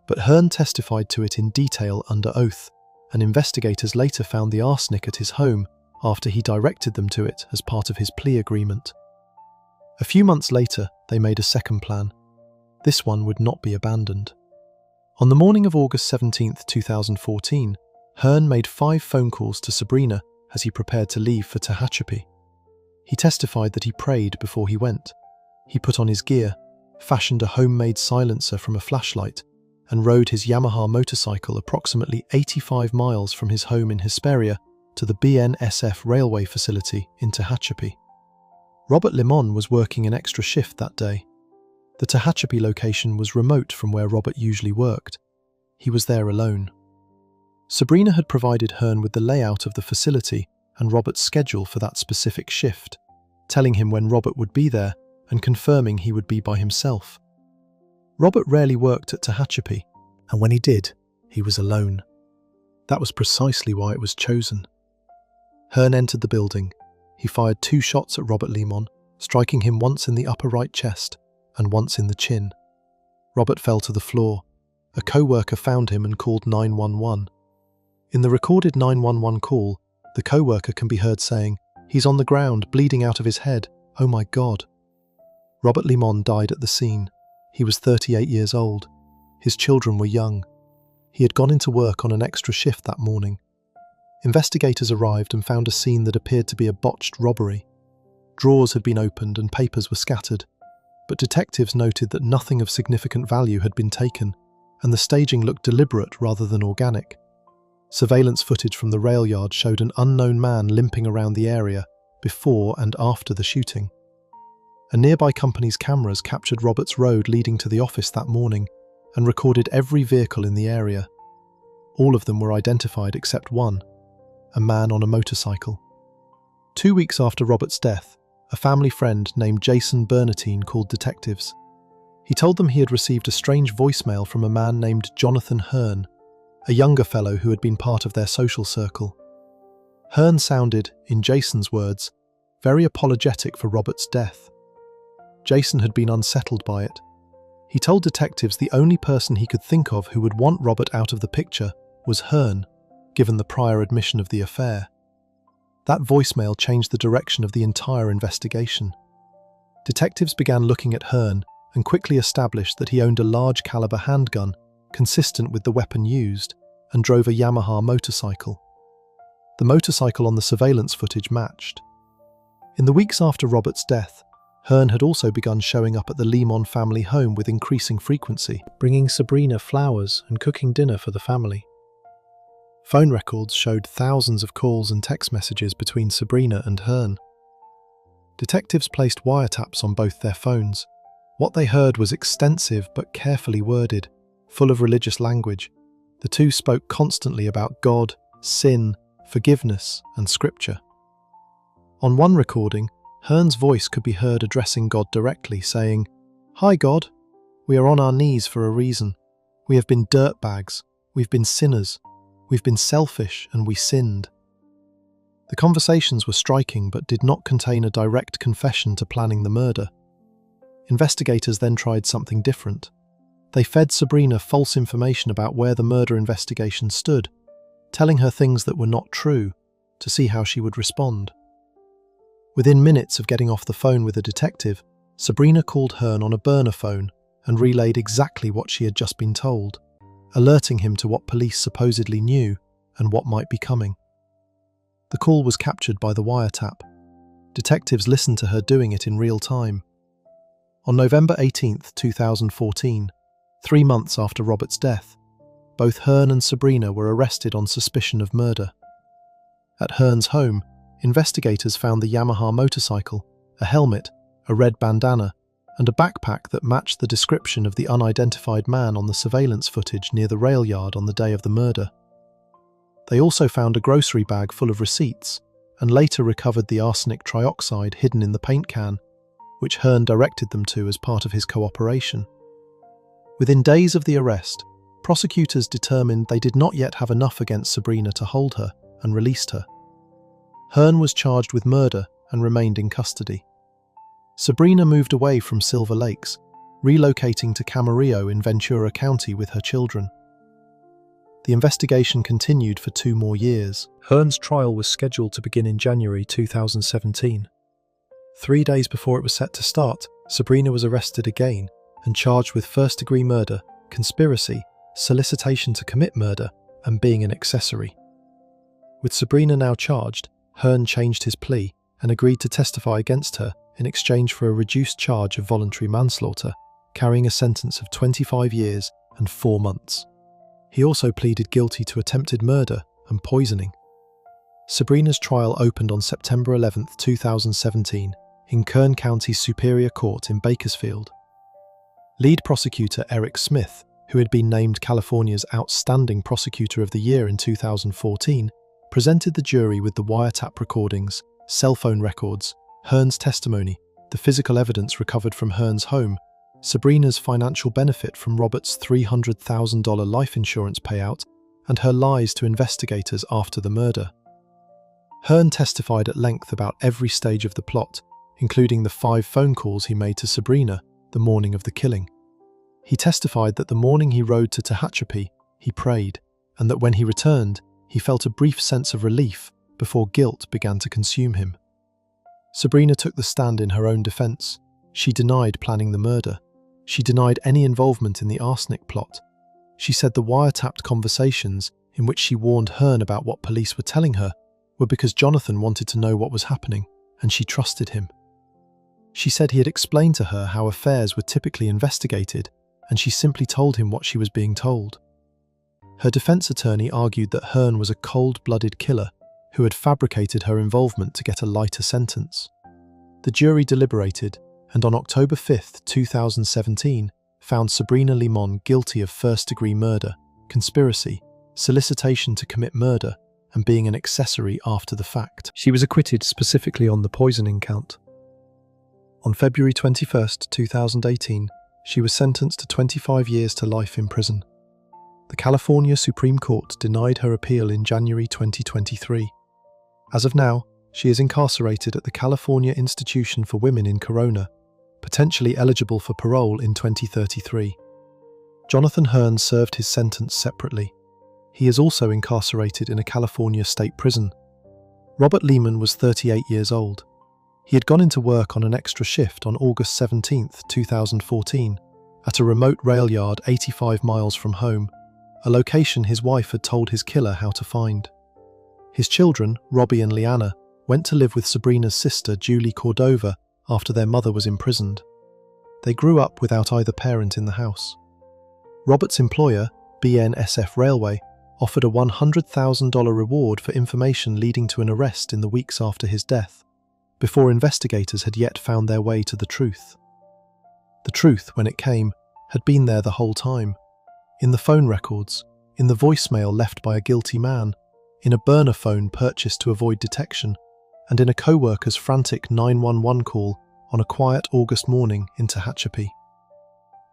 But Hearn testified to it in detail under oath, and investigators later found the arsenic at his home after he directed them to it as part of his plea agreement. A few months later, they made a second plan. This one would not be abandoned. On the morning of August 17, 2014, Hearn made 5 phone calls to Sabrina as he prepared to leave for Tehachapi. He testified that he prayed before he went. He put on his gear, fashioned a homemade silencer from a flashlight, and rode his Yamaha motorcycle approximately 85 miles from his home in Hesperia to the BNSF railway facility in Tehachapi. Robert Lyman was working an extra shift that day. The Tehachapi location was remote from where Robert usually worked. He was there alone. Sabrina had provided Hearn with the layout of the facility and Robert's schedule for that specific shift, telling him when Robert would be there and confirming he would be by himself. Robert rarely worked at Tehachapi, and when he did, he was alone. That was precisely why it was chosen. Hearn entered the building. He fired 2 shots at Robert Lyman, striking him once in the upper right chest and once in the chin. Robert fell to the floor. A co-worker found him and called 911. In the recorded 911 call, the co-worker can be heard saying, "He's on the ground, bleeding out of his head. Oh my God." Robert Lyman died at the scene. He was 38 years old. His children were young. He had gone into work on an extra shift that morning. Investigators arrived and found a scene that appeared to be a botched robbery. Drawers had been opened and papers were scattered, but detectives noted that nothing of significant value had been taken, and the staging looked deliberate rather than organic. Surveillance footage from the rail yard showed an unknown man limping around the area before and after the shooting. A nearby company's cameras captured Robert's road leading to the office that morning and recorded every vehicle in the area. All of them were identified except one, a man on a motorcycle. 2 weeks after Robert's death, a family friend named Jason Bernatine called detectives. He told them he had received a strange voicemail from a man named Jonathan Hearn, a younger fellow who had been part of their social circle. Hearn sounded, in Jason's words, very apologetic for Robert's death. Jason had been unsettled by it. He told detectives the only person he could think of who would want Robert out of the picture was Hearn, given the prior admission of the affair. That voicemail changed the direction of the entire investigation. Detectives began looking at Hearn and quickly established that he owned a large caliber handgun consistent with the weapon used and drove a Yamaha motorcycle. The motorcycle on the surveillance footage matched. In the weeks after Robert's death, Hearn had also begun showing up at the Lyman family home with increasing frequency, bringing Sabrina flowers and cooking dinner for the family. Phone records showed thousands of calls and text messages between Sabrina and Hearn. Detectives placed wiretaps on both their phones. What they heard was extensive but carefully worded, full of religious language. The two spoke constantly about God, sin, forgiveness, and scripture. On one recording, Hearn's voice could be heard addressing God directly, saying, "Hi God, we are on our knees for a reason. We have been dirtbags, we've been sinners, we've been selfish, and we sinned." The conversations were striking but did not contain a direct confession to planning the murder. Investigators then tried something different. They fed Sabrina false information about where the murder investigation stood, telling her things that were not true, to see how she would respond. Within minutes of getting off the phone with a detective, Sabrina called Hearn on a burner phone and relayed exactly what she had just been told, alerting him to what police supposedly knew and what might be coming. The call was captured by the wiretap. Detectives listened to her doing it in real time. On November 18, 2014, 3 months after Robert's death, both Hearn and Sabrina were arrested on suspicion of murder. At Hearn's home, investigators found the Yamaha motorcycle, a helmet, a red bandana, and a backpack that matched the description of the unidentified man on the surveillance footage near the rail yard on the day of the murder. They also found a grocery bag full of receipts, and later recovered the arsenic trioxide hidden in the paint can, which Hearn directed them to as part of his cooperation. Within days of the arrest, prosecutors determined they did not yet have enough against Sabrina to hold her and released her. Hearn was charged with murder and remained in custody. Sabrina moved away from Silver Lakes, relocating to Camarillo in Ventura County with her children. The investigation continued for 2 more years. Hearn's trial was scheduled to begin in January 2017. 3 days before it was set to start, Sabrina was arrested again and charged with first-degree murder, conspiracy, solicitation to commit murder, and being an accessory. With Sabrina now charged, Hearn changed his plea and agreed to testify against her in exchange for a reduced charge of voluntary manslaughter, carrying a sentence of 25 years and 4 months. He also pleaded guilty to attempted murder and poisoning. Sabrina's trial opened on September 11, 2017, in Kern County's Superior Court in Bakersfield. Lead prosecutor Eric Smith, who had been named California's Outstanding Prosecutor of the Year in 2014, presented the jury with the wiretap recordings, cell phone records, Hearn's testimony, the physical evidence recovered from Hearn's home, Sabrina's financial benefit from Robert's $300,000 life insurance payout, and her lies to investigators after the murder. Hearn testified at length about every stage of the plot, including the 5 phone calls he made to Sabrina the morning of the killing. He testified that the morning he rode to Tehachapi, he prayed, and that when he returned, he felt a brief sense of relief before guilt began to consume him. Sabrina took the stand in her own defense. She denied planning the murder. She denied any involvement in the arsenic plot. She said the wiretapped conversations in which she warned Hearn about what police were telling her were because Jonathan wanted to know what was happening, and she trusted him. She said he had explained to her how affairs were typically investigated, and she simply told him what she was being told. Her defense attorney argued that Hearn was a cold-blooded killer who had fabricated her involvement to get a lighter sentence. The jury deliberated, and on October 5, 2017, found Sabrina Lyman guilty of first-degree murder, conspiracy, solicitation to commit murder, and being an accessory after the fact. She was acquitted specifically on the poisoning count. On February 21, 2018, she was sentenced to 25 years to life in prison. The California Supreme Court denied her appeal in January 2023. As of now, she is incarcerated at the California Institution for Women in Corona, potentially eligible for parole in 2033. Jonathan Hearn served his sentence separately. He is also incarcerated in a California state prison. Robert Lehman was 38 years old. He had gone into work on an extra shift on August 17, 2014, at a remote rail yard 85 miles from home, a location his wife had told his killer how to find. His children, Robbie and Leanna, went to live with Sabrina's sister, Julie Cordova, after their mother was imprisoned. They grew up without either parent in the house. Robert's employer, BNSF Railway, offered a $100,000 reward for information leading to an arrest in the weeks after his death, before investigators had yet found their way to the truth. The truth, when it came, had been there the whole time. In the phone records, in the voicemail left by a guilty man, in a burner phone purchased to avoid detection, and in a co-worker's frantic 911 call on a quiet August morning in Tehachapi.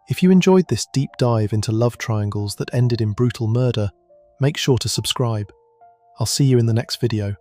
If you enjoyed this deep dive into love triangles that ended in brutal murder, make sure to subscribe. I'll see you in the next video.